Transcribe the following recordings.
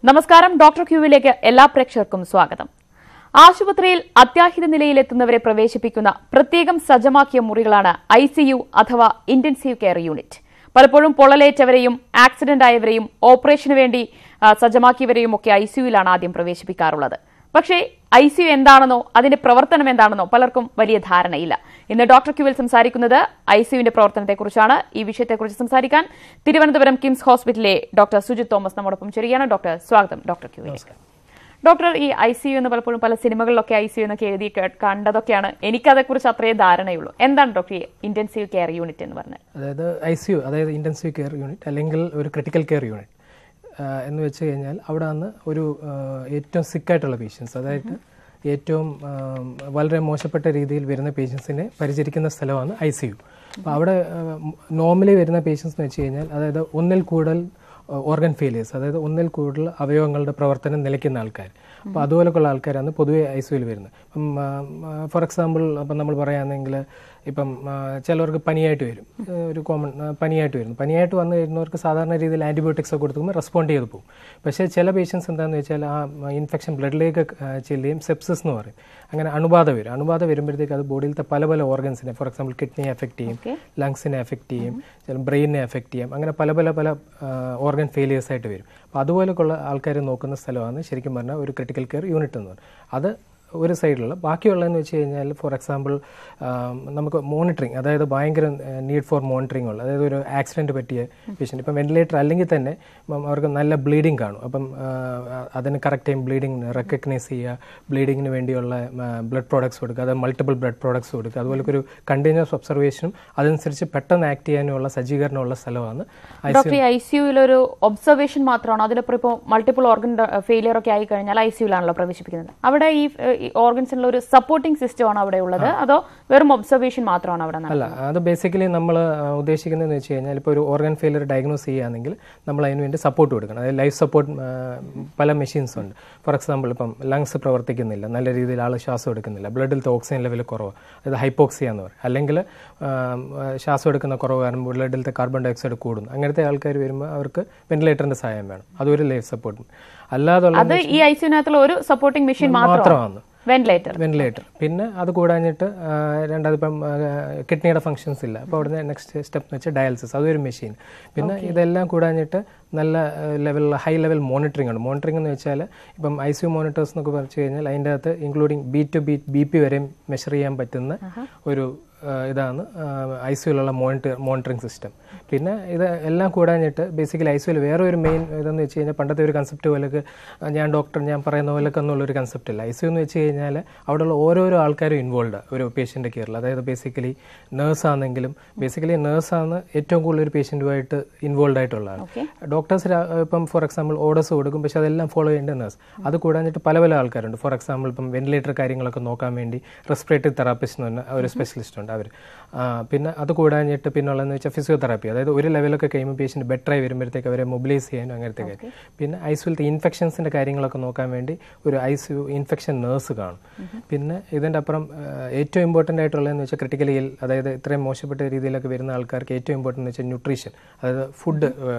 നമസ്കാരം. ഡോക്ടർ ക്യൂവിലേക്ക് എല്ലാ പ്രേക്ഷകർക്കും സ്വാഗതം. ആശുപത്രിയിൽ അത്യാഹിത നിലയിലെത്തുന്നവരെ പ്രവേശിപ്പിക്കുന്ന പ്രത്യേകം സജ്ജമാക്കിയ മുറികളാണ് ICU അഥവാ ഇന്റൻസീവ് കെയർ യൂണിറ്റ്. പലപ്പോഴും പൊള്ളലേറ്റവരെയും ആക്സിഡന്റ് ആയവരെയും ഓപ്പറേഷന് വേണ്ടി സജ്ജമാക്കിയവരെയും ഒക്കെ ICUവിലാണ് ആദ്യം പ്രവേശിപ്പിക്കാറുള്ളത്. പക്ഷേ ICU എന്താണെന്നോ അതിന്റെ പ്രവർത്തനം എന്താണെന്നോ പലർക്കും വലിയ ധാരണയില്ല. ഇന്ന് ഡോക്ടർ ക്യൂവിൽ സംസാരിക്കുന്നത് ICUവിന്റെ പ്രവർത്തനത്തെക്കുറിച്ചാണ്. ഈ വിഷയത്തെക്കുറിച്ച് സംസാരിക്കാൻ തിരുവനന്തപുരം കിംസ് ഹോസ്പിറ്റലിലെ ഡോക്ടർ സുജിത് തോമസ് നമ്മോടൊപ്പം ചേരുകയാണ്. ഡോക്ടർ, സ്വാഗതം ഡോക്ടർ ക്യൂവിലേക്ക്. ഡോക്ടർ, ഈ ICU എന്ന് പലപ്പോഴും പല സിനിമകളിലൊക്കെ ICU എന്നൊക്കെ എഴുതി കണ്ടതൊക്കെയാണ്. എനിക്കതേക്കുറിച്ച് അത്രേ ധാരണയുള്ളൂ. എന്താണ് ഡോക്ടർ ഈ ഇന്റൻസീവ് കെയർ യൂണിറ്റ് എന്ന് പറഞ്ഞത്? അതായത് ICU, അതായത് ഇന്റൻസീവ് കെയർ യൂണിറ്റ് അല്ലെങ്കിൽ ഒരു ക്രിട്ടിക്കൽ കെയർ യൂണിറ്റ് എന്ന് വെച്ച് കഴിഞ്ഞാൽ അവിടെ നിന്ന് ഒരു ഏറ്റവും സിക്കായിട്ടുള്ള പേഷ്യൻസ്, അതായത് ഏറ്റവും വളരെ മോശപ്പെട്ട രീതിയിൽ വരുന്ന പേഷ്യൻസിനെ പരിചരിക്കുന്ന സ്ഥലമാണ് ICU. അപ്പോൾ അവിടെ നോർമലി വരുന്ന പേഷ്യൻസ് എന്ന് വെച്ച് കഴിഞ്ഞാൽ അതായത് ഒന്നിൽ കൂടുതൽ ഓർഗൻ ഫെയിലിയേഴ്സ്, അതായത് ഒന്നിൽ കൂടുതൽ അവയവങ്ങളുടെ പ്രവർത്തനം നിലയ്ക്കുന്ന ആൾക്കാർ. അപ്പോൾ അതുപോലെയുള്ള ആൾക്കാരാണ് പൊതുവെ ICUവിൽ വരുന്നത്. ഇപ്പം ഫോർ എക്സാമ്പിൾ അപ്പം നമ്മൾ പറയുകയാണെങ്കിൽ ഇപ്പം ചിലവർക്ക് പനിയായിട്ട് വരും, ഒരു കോമൺ പനിയായിട്ട് വരുന്നു. പനിയായിട്ട് വന്നു കഴിയുന്നവർക്ക് സാധാരണ രീതിയിൽ ആൻറ്റിബയോട്ടിക്സ് ഒക്കെ കൊടുക്കുമ്പോൾ റെസ്പോണ്ട് ചെയ്ത് പോകും. പക്ഷേ ചില പേഷ്യൻസ് എന്താണെന്ന് വെച്ചാൽ ആ ഇൻഫെക്ഷൻ ബ്ലഡിലേക്ക് ചെല്ലുകയും സെപ്സിസ് എന്ന് പറയും, അങ്ങനെ അണുബാധ വരും. അണുബാധ വരുമ്പോഴത്തേക്ക് അത് ബോഡിയിലത്തെ പല പല ഓർഗൻസിനെ, ഫോർ എക്സാമ്പിൾ കിഡ്നിയെ എഫക്ട് ചെയ്യും, ലങ്സിനെ എഫക്ട് ചെയ്യും, ചില ബ്രെയിനിനെ എഫക്ട് ചെയ്യും, അങ്ങനെ പല പല പല ഓർഗൻ ഫെയിലിയേഴ്സ് ആയിട്ട് വരും. അപ്പോൾ അതുപോലെയുള്ള ആൾക്കാരെ നോക്കുന്ന സ്ഥലമാണ് ശരിക്കും പറഞ്ഞാൽ ഒരു ക്രിട്ടിക്കൽ കെയർ യൂണിറ്റ് എന്ന് പറയുന്നത്. അത് ഒരു സൈഡിലുള്ള. ബാക്കിയുള്ളതെന്ന് വെച്ച് കഴിഞ്ഞാൽ ഫോർ എക്സാമ്പിൾ നമുക്ക് മോണിറ്ററിങ്, അതായത് ഭയങ്കര നീഡ് ഫോർ മോണിറ്ററിങ് ഉള്ള, അതായത് ഒരു ആക്സിഡൻറ്റ് പറ്റിയ പേഷ്യൻ്റ് ഇപ്പം വെന്റിലേറ്റർ അല്ലെങ്കിൽ തന്നെ അവർക്ക് നല്ല ബ്ലീഡിങ് കാണും. അപ്പം അതിന് കറക്റ്റ് ടൈം ബ്ലീഡിങ് റെക്കഗ്നൈസ് ചെയ്യുക, ബ്ലീഡിങ്ങിന് വേണ്ടിയുള്ള ബ്ലഡ് പ്രോഡക്ട്സ് കൊടുക്കുക, അതായത് മൾട്ടിപ്പിൾ ബ്ലഡ് പ്രോഡക്ട്സ് കൊടുക്കുക, അതുപോലെ ഒരു കണ്ടിന്യൂസ് ഒബ്സർവേഷനും അതനുസരിച്ച് പെട്ടെന്ന് ആക്ട് ചെയ്യാനുള്ള സജ്ജീകരണമുള്ള സ്ഥലമാണ് ICUവിലൊരു ഒബ്സർവേഷൻ മാത്രമാണ്. അതിലപ്പുറം ഇപ്പോൾ മൾട്ടിപ്പിൾ ഓർഗൻ ഫെയിലിയർ ഒക്കെ ആയി കഴിഞ്ഞാൽ ICUവിലാണല്ലോ പ്രവേശിപ്പിക്കുന്നത്. അവിടെ ഈ ഓർഗൻസിനുള്ള ഒരു സപ്പോർട്ടിംഗ് സിസ്റ്റം ആണ് അവിടെ ഉള്ളത്, അതോ വെറും ഒബ്സർവേഷൻ മാത്രമാണ് അവിടെ? അല്ല, അത് ബേസിക്കലി നമ്മൾ ഉദ്ദേശിക്കുന്നതെന്ന് വെച്ച് കഴിഞ്ഞാൽ ഇപ്പോൾ ഒരു ഓർഗൻ ഫെയിലിയർ ഡയഗ്നോസ് ചെയ്യുകയാണെങ്കിൽ നമ്മൾ അതിന് വേണ്ടി സപ്പോർട്ട് കൊടുക്കണം. അതായത് ലൈഫ് സപ്പോർട്ട് പല മെഷീൻസ് ഉണ്ട്. ഫോർ എക്സാമ്പിൾ ഇപ്പം ലങ്സ് പ്രവർത്തിക്കുന്നില്ല, നല്ല രീതിയിൽ ആൾ ശ്വാസം എടുക്കുന്നില്ല, ബ്ലഡിലത്തെ ഓക്സിജൻ ലെവൽ കുറവ്, അതായത് ഹൈപ്പോക്സിയ എന്ന് പറയും, അല്ലെങ്കിൽ ശ്വാസം എടുക്കുന്ന കുറവ് കാരണം ബ്ലഡിലത്തെ കാർബൺ ഡൈ ഓക്സൈഡ് കൂടുന്നു. അങ്ങനത്തെ ആൾക്കാർ വരുമ്പോൾ അവർക്ക് വെന്റിലേറ്ററിന്റെ സഹായം വേണം. അതൊരു ലൈഫ് സപ്പോർട്ട്. അല്ലാതെ ഈ ICUവിനകത്തുള്ള ഒരു സപ്പോർട്ടിംഗ് മെഷീൻ മാത്രമാണ് വെന്റിലേറ്റർ. പിന്നെ അത് കൂടാഞ്ഞിട്ട് രണ്ടാമതിപ്പം കിഡ്നിയുടെ ഫങ്ഷൻസ് ഇല്ല, അപ്പോൾ അവിടുന്ന് നെക്സ്റ്റ് സ്റ്റെപ്പ് എന്ന് വെച്ചാൽ ഡയാലിസിസ്, അതൊരു മെഷീൻ. പിന്നെ ഇതെല്ലാം കൂടാഞ്ഞിട്ട് നല്ല ലെവലിലുള്ള ഹൈ ലെവൽ മോണിറ്ററിംഗ് ഉണ്ട്. മോണിറ്ററിംഗ് എന്ന് വെച്ചാൽ ഇപ്പം ICU മോണിറ്റേഴ്സ് എന്നൊക്കെ പറഞ്ഞു കഴിഞ്ഞാൽ അതിൻ്റെ അകത്ത് including beat to beat BP വരെയും മെഷർ ചെയ്യാൻ പറ്റുന്ന ഒരു ഇതാണ് ICUവിലുള്ള മോണിറ്ററിംഗ് സിസ്റ്റം. പിന്നെ ഇത് എല്ലാം കൂടാഞ്ഞിട്ട് ബേസിക്കലി ICUവിൽ വേറെ ഒരു മെയിൻ ഇതെന്ന് വെച്ച് കഴിഞ്ഞാൽ പണ്ടത്തെ ഒരു കൺസെപ്റ്റ് പോലൊക്കെ ഞാൻ ഡോക്ടർ ഞാൻ പറയുന്ന പോലൊക്കെ എന്നുള്ളൊരു കൺസെപ്റ്റ് ഇല്ല. ICU എന്ന് വെച്ച് കഴിഞ്ഞാൽ അവിടെയുള്ള ഓരോരോ ആൾക്കാരും ഇൻവോൾവ് ഒരു പേഷ്യൻ്റെ കെയറിൽ. അതായത് ബേസിക്കലി നേഴ്സാണെങ്കിലും നേഴ്സാണ് ഏറ്റവും കൂടുതൽ ഒരു പേഷ്യൻറ്റുമായിട്ട് ഇൻവോൾവ് ആയിട്ടുള്ള ആൾ. ഡോക്ടേഴ്സ് ഇപ്പം ഫോർ എക്സാമ്പിൾ ഓർഡേഴ്സ് കൊടുക്കും, പക്ഷേ അതെല്ലാം ഫോളോ ചെയ്യേണ്ട നേഴ്സ്. അത് കൂടാഞ്ഞിട്ട് പല പല ആൾക്കാരുണ്ട്. ഫോർ എക്സാമ്പിൾ ഇപ്പം വെന്റിലേറ്റർ കാര്യങ്ങളൊക്കെ നോക്കാൻ വേണ്ടി റെസ്പിറേറ്ററി തെറാപ്പിസ്റ്റ് എന്ന് പറഞ്ഞ ഒരു സ്പെഷ്യലിസ്റ്റ് ഉണ്ട് അവർ. പിന്നെ അത് കൂടാഞ്ഞിട്ട് പിന്നുള്ളതെന്ന് വെച്ചാൽ ഫിസിയോതെറാപ്പി, അതായത് ഒരു ലെവലൊക്കെ കഴിയുമ്പോൾ പേഷ്യൻറ്റ് ബെറ്ററായി വരുമ്പോഴത്തേക്ക് അവരെ മൊബിലൈസ് ചെയ്യാനും അങ്ങനത്തെ കാര്യം. പിന്നെ ICUവിലത്തെ ഇൻഫെക്ഷൻസിൻ്റെ കാര്യങ്ങളൊക്കെ നോക്കാൻ വേണ്ടി ഒരു ICU ഇൻഫെക്ഷൻ നേഴ്സ് കാണും. പിന്നെ ഇതിൻ്റെ അപ്പുറം ഏറ്റവും ഇമ്പോർട്ടൻ്റ് ആയിട്ടുള്ളതെന്ന് വെച്ചാൽ ക്രിട്ടിക്കലി അതായത് ഇത്രയും മോശപ്പെട്ട രീതിയിലൊക്കെ വരുന്ന ആൾക്കാർക്ക് ഏറ്റവും ഇമ്പോർട്ടൻ്റ് എന്ന് വെച്ചാൽ ന്യൂട്രീഷൻ, അതായത് ഫുഡ്.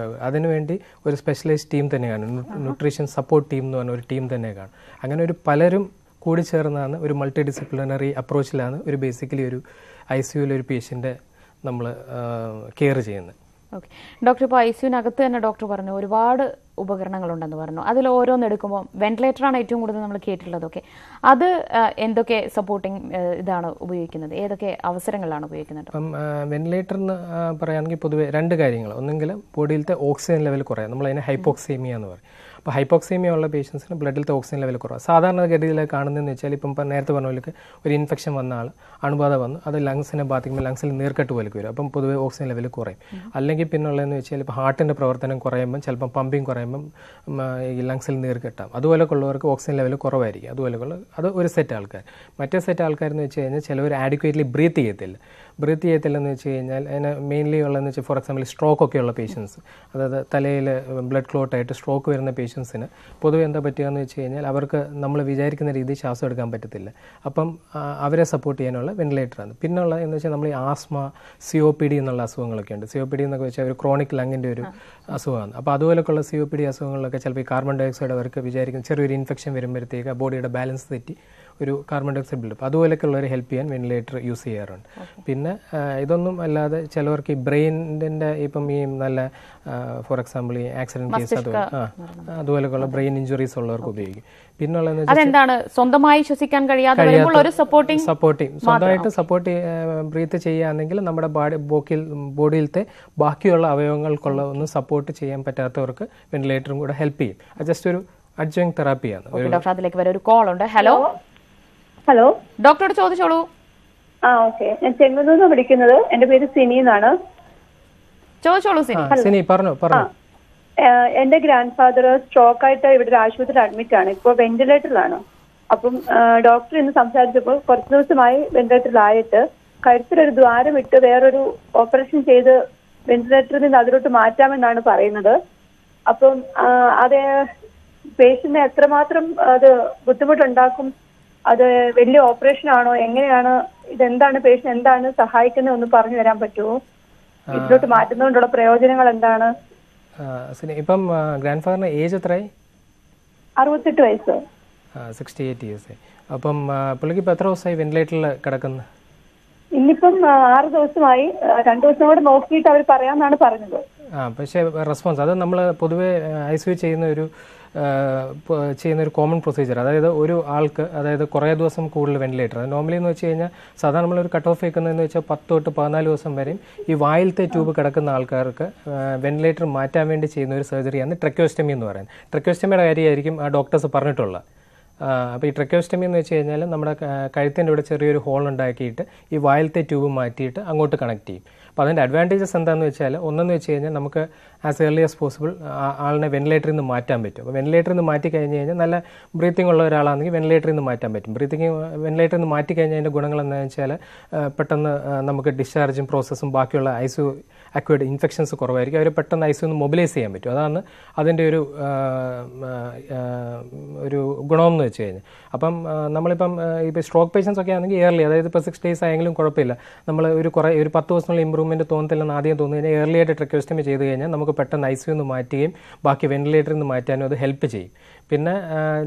അതിനുവേണ്ടി ഒരു സ്പെഷ്യലൈസ്ഡ് ടീം തന്നെയാണ്, ന്യൂട്രീഷൻ സപ്പോർട്ട് ടീം എന്ന് പറഞ്ഞ ഒരു ടീം തന്നെ കാണും. അങ്ങനെ ഒരു പലരും കൂടി ചേർന്നാണ് ഒരു മൾട്ടി ഡിസിപ്ലിനറി അപ്രോച്ചിലാണ് ഒരു ബേസിക്കലി ഒരു ICUവിലൊരു പേഷ്യൻ്റെ നമ്മൾ കെയർ ചെയ്യുന്നത്. ഓക്കെ ഡോക്ടർ, ഇപ്പോൾ ICUവിനകത്ത് തന്നെ ഡോക്ടർ പറഞ്ഞു ഒരുപാട് ഉപകരണങ്ങളുണ്ടെന്ന് പറഞ്ഞു. അതിൽ ഓരോന്ന് എടുക്കുമ്പോൾ വെന്റിലേറ്ററാണ് ഏറ്റവും കൂടുതൽ നമ്മൾ കേട്ടിട്ടുള്ളതൊക്കെ. അത് എന്തൊക്കെ സപ്പോർട്ടിങ് ഇതാണ് ഉപയോഗിക്കുന്നത്, ഏതൊക്കെ അവസരങ്ങളിലാണ് ഉപയോഗിക്കുന്നത്? അപ്പം വെന്റിലേറ്ററിന് പറയുകയാണെങ്കിൽ പൊതുവെ രണ്ട് കാര്യങ്ങൾ. ഒന്നെങ്കിൽ ബോഡിയിലത്തെ ഓക്സിജൻ ലെവൽ കുറയാം, നമ്മളതിനെ ഹൈപ്പോക്സീമിയ എന്ന് പറയും. അപ്പോൾ ഹൈപ്പോക്സീമിയ ഉള്ള പേഷ്യൻസിന് ബ്ലഡിലത്തെ ഓക്സിജൻ ലെവൽ കുറവാണ്. സാധാരണഗതിയിൽ കാണുന്നതെന്ന് വെച്ചാൽ ഇപ്പം നേരത്തെ പറഞ്ഞ പോലെ ഒരു ഇൻഫെക്ഷൻ വന്ന ആൾ അണുബാധ വന്നു, അത് ലങ്സിനെ ബാധിക്കുമ്പോൾ ലങ്സിൽ നീർക്കെട്ട് പോലേക്ക് വരും, അപ്പം പൊതുവെ ഓക്സിജൻ ലെവൽ കുറയും. അല്ലെങ്കിൽ പിന്നുള്ളതെന്ന് വെച്ചാൽ ഇപ്പോൾ ഹാർട്ടിൻ്റെ പ്രവർത്തനം കുറയുമ്പം ചിലപ്പം പമ്പിങ് കുറയുമ്പം ഈ ലങ്സിൽ നീർക്കെട്ടാം. അതുപോലൊക്കെ ഉള്ളവർക്ക് ഓക്സിജൻ ലെവൽ കുറവായിരിക്കും. അതുപോലെയുള്ള അത് ഒരു സെറ്റ് ആൾക്കാർ. മറ്റേ സെറ്റ് ആൾക്കാരെന്ന് വെച്ച് കഴിഞ്ഞാൽ ചിലവർ ആഡിക്വേറ്റ്ലി ബ്രീത്ത് ചെയ്യത്തില്ല. ബ്രീത്ത് ചെയ്യത്തില്ലെന്ന് വെച്ച് കഴിഞ്ഞാൽ അതിന് മെയിൻലി ഉള്ളതെന്ന് വെച്ചാൽ ഫോർ എക്സാമ്പിൾ സ്ട്രോക്ക് ഒക്കെയുള്ള പേഷ്യൻസ്, അതായത് തലയിൽ ബ്ലഡ് ക്ലോട്ടായിട്ട് സ്ട്രോക്ക് വരുന്ന പേഷ്യൻസിന് പൊതുവെ എന്താ പറ്റുകയെന്ന് വെച്ച് കഴിഞ്ഞാൽ അവർക്ക് നമ്മൾ വിചാരിക്കുന്ന രീതിയിൽ ശ്വാസം എടുക്കാൻ പറ്റത്തില്ല. അപ്പം അവരെ സപ്പോർട്ട് ചെയ്യാനുള്ള വെന്റിലേറ്ററാണ്. പിന്നെയുള്ള എന്ന് വെച്ചാൽ നമ്മൾ ഈ ആസ്മ, COPD എന്നുള്ള അസുഖങ്ങളൊക്കെ ഉണ്ട്. COPD എന്നൊക്കെ വെച്ചാൽ ഒരു ക്രോണിക് ലങ്ങിൻ്റെ ഒരു അസുഖമാണ്. അപ്പോൾ അതുപോലെയൊക്കെയുള്ള COPD അസുഖങ്ങളിലൊക്കെ ചിലപ്പോൾ ഈ കാർബൺ ഡൈ ഓക്സൈഡ് അവർക്ക് വിചാരിക്കും ചെറിയൊരു ഇൻഫെക്ഷൻ വരുമ്പോഴത്തേക്ക് ബോഡിയുടെ ബാലൻസ് തെറ്റി ഒരു കാർബൺ ഡൈ ഓക്സൈഡ് ബിൽഡപ്പ്, അതുപോലെയൊക്കെയുള്ളവരെ ഹെൽപ്പ് ചെയ്യാൻ വെന്റിലേറ്റർ യൂസ് ചെയ്യാറുണ്ട്. പിന്നെ ഇതൊന്നും അല്ലാതെ ചിലവർക്ക് ഈ ബ്രെയിനിൻ്റെ ഇപ്പം ഈ നല്ല ഫോർ എക്സാമ്പിൾ ഈ ആക്സിഡൻറ്റ് കേസ് അതുപോലെയൊക്കെയുള്ള ബ്രെയിൻ ഇഞ്ചുറീസ് ഉള്ളവർക്ക് ഉപയോഗിക്കും. പിന്നുള്ളതെന്ന് സ്വന്തമായി ശ്വസിക്കാൻ കഴിയാതെ സ്വന്തമായിട്ട് സപ്പോർട്ട് ബ്രീത്ത് ചെയ്യുകയാണെങ്കിൽ നമ്മുടെ ബോഡിയിലത്തെ ബാക്കിയുള്ള അവയവങ്ങൾക്കുള്ള ഒന്നും സപ്പോർട്ട് ചെയ്യാൻ പറ്റാത്തവർക്ക് വെന്റിലേറ്ററും കൂടെ ഹെൽപ്പ് ചെയ്യും. അത് ജസ്റ്റ് ഒരു അഡ്ജോയിങ് തെറാപ്പിയാണ്. ഡോക്ടർ അതിലേക്ക് വരെ ഒരു കോൾ ഉണ്ട്. ഹലോ ഹലോ, ഡോക്ടറോട് ചോദിച്ചോളൂ. ഓക്കെ, ഞാൻ ചെങ്ങന്നൂരിൽ നിന്ന് വിളിക്കുന്നത്. എന്റെ പേര് സിനി എന്നാണ്. ചോദിച്ചോളൂ സിനി. പറഞ്ഞു. എന്റെ ഗ്രാൻഡ് ഫാദർ സ്ട്രോക്ക് ആയിട്ട് ഇവിടെ ഒരു ആശുപത്രിയിൽ അഡ്മിറ്റ് ആണ്. ഇപ്പോൾ വെന്റിലേറ്ററിലാണ്. അപ്പം ഡോക്ടർ ഇന്ന് സംസാരിച്ചപ്പോൾ കുറച്ച് ദിവസമായി വെന്റിലേറ്ററിലായിട്ട് കഴുത്തിലൊരു ദ്വാരം ഇട്ട് വേറൊരു ഓപ്പറേഷൻ ചെയ്ത് വെന്റിലേറ്ററിൽ നിന്ന് അതിലോട്ട് മാറ്റാമെന്നാണ് പറയുന്നത്. അപ്പം അത് പേഷ്യന്റിന് എത്രമാത്രം അത് ബുദ്ധിമുട്ടുണ്ടാക്കും? അത് വലിയ ഓപ്പറേഷൻ ആണോ? എങ്ങനെയാണ് ഇതെന്താണ്? പേഷ്യന്റ് എന്താണ് സഹായിക്കുന്നത് ഒന്ന് പറഞ്ഞു തരാൻ പറ്റുമോ? ഇതിലോട്ട് മാറ്റുന്നതുകൊണ്ടുള്ള പ്രയോജനങ്ങൾ എന്താണ്? ഇപ്പം ഗ്രാൻഡ് ഫാദറിന്റെ ഏജ് എത്രയായി? 68 വയസ്സ്. 68 ഇയേഴ്സ്. അപ്പം പുള്ളിക്ക് ഇപ്പം എത്ര ദിവസമായി വെന്റിലേറ്ററിൽ കിടക്കുന്നത്? ഇന്നിപ്പം 6 ദിവസമായി. 2 ദിവസം കൂടെ നോക്കിയിട്ട് അവർ പറയാമെന്നാണ് പറഞ്ഞത്. പക്ഷേ റെസ്പോൺസ് അത് നമ്മൾ പൊതുവെ ICU ചെയ്യുന്ന ഒരു കോമൺ പ്രൊസീജിയർ. അതായത് ഒരു ആൾക്ക് അതായത് കുറേ ദിവസം കൂടുതൽ വെന്റിലേറ്റർ നോർമലി എന്ന് വെച്ച് കഴിഞ്ഞാൽ സാധാരണ നമ്മളൊരു കട്ട് ഓഫ് വെക്കുന്നതെന്ന് വെച്ചാൽ 10 തൊട്ട് 14 ദിവസം വരെയും ഈ വായിലത്തെ ട്യൂബ് കിടക്കുന്ന ആൾക്കാർക്ക് വെന്റിലേറ്റർ മാറ്റാൻ വേണ്ടി ചെയ്യുന്ന ഒരു സർജറിയാണ് ട്രക്കിയോസ്റ്റമി എന്ന് പറയുന്നത്. ട്രക്കിയോസ്റ്റമിയുടെ കാര്യമായിരിക്കും ആ ഡോക്ടേഴ്സ് പറഞ്ഞിട്ടുള്ളത്. അപ്പോൾ ഈ ട്രക്കിയോസ്റ്റമി എന്ന് വെച്ച് കഴിഞ്ഞാൽ നമ്മുടെ കഴുത്തിൻ്റെ ഇവിടെ ചെറിയൊരു ഹോൾ ഉണ്ടാക്കിയിട്ട് ഈ വായിലത്തെ ട്യൂബ് മാറ്റിയിട്ട് അങ്ങോട്ട് കണക്ട് ചെയ്യും. അപ്പോൾ അതിൻ്റെ അഡ്വാൻറ്റേജസ് എന്താണെന്ന് വെച്ചാൽ ഒന്നെന്ന് വെച്ച് കഴിഞ്ഞാൽ നമുക്ക് ആസ് ഏർലി ആസ് പോസിബിൾ ആളിനെ വെന്റിലേറ്ററിൽ നിന്ന് മാറ്റാൻ പറ്റും. അപ്പോൾ വെന്റിലേറ്ററിൽ നിന്ന് മാറ്റി കഴിഞ്ഞ് കഴിഞ്ഞാൽ നല്ല ബ്രീത്തിങ് ഉള്ള ഒരാളാണെങ്കിൽ വെന്റിലേറ്ററിൽ നിന്ന് മാറ്റാൻ പറ്റും. വെന്റിലേറ്ററിൽ നിന്ന് മാറ്റി കഴിഞ്ഞാൽ അതിൻ്റെ ഗുണങ്ങൾ എന്താണെന്ന് വെച്ചാൽ പെട്ടെന്ന് നമുക്ക് ഡിസ്ചാർജും പ്രോസസ്സും ബാക്കിയുള്ള ICU അക്വേഡ് ഇൻഫെക്ഷൻസ് കുറവായിരിക്കും. അവർ പെട്ടെന്ന് ICU ഒന്ന് മൊബിലൈസ് ചെയ്യാൻ പറ്റും. അതാണ് അതിൻ്റെ ഒരു ഗുണമെന്ന് വെച്ച് കഴിഞ്ഞാൽ. അപ്പം നമ്മളിപ്പം ഇപ്പോൾ സ്ട്രോക്ക് പേഷ്യൻസ് ഒക്കെ ആണെങ്കിൽ ഇയർലി, അതായത് ഇപ്പോൾ 6 days ആയെങ്കിലും കുഴപ്പമില്ല, നമ്മൾ ഒരു 10 ദിവസത്തിനുള്ള ഇമ്പ്രൂവ്മെൻറ്റ് തോന്നത്തില്ലെന്ന് ആദ്യം തോന്നി കഴിഞ്ഞാൽ ഏർലി ആയിട്ട് ട്രക്കിയോസ്റ്റമി ചെയ്ത് കഴിഞ്ഞാൽ നമുക്ക് പെട്ടെന്ന് ICU നിന്ന് മാറ്റുകയും ബാക്കി വെന്റിലേറ്ററിൽ നിന്ന് മാറ്റാനും അത് ഹെൽപ്പ് ചെയ്യും. പിന്നെ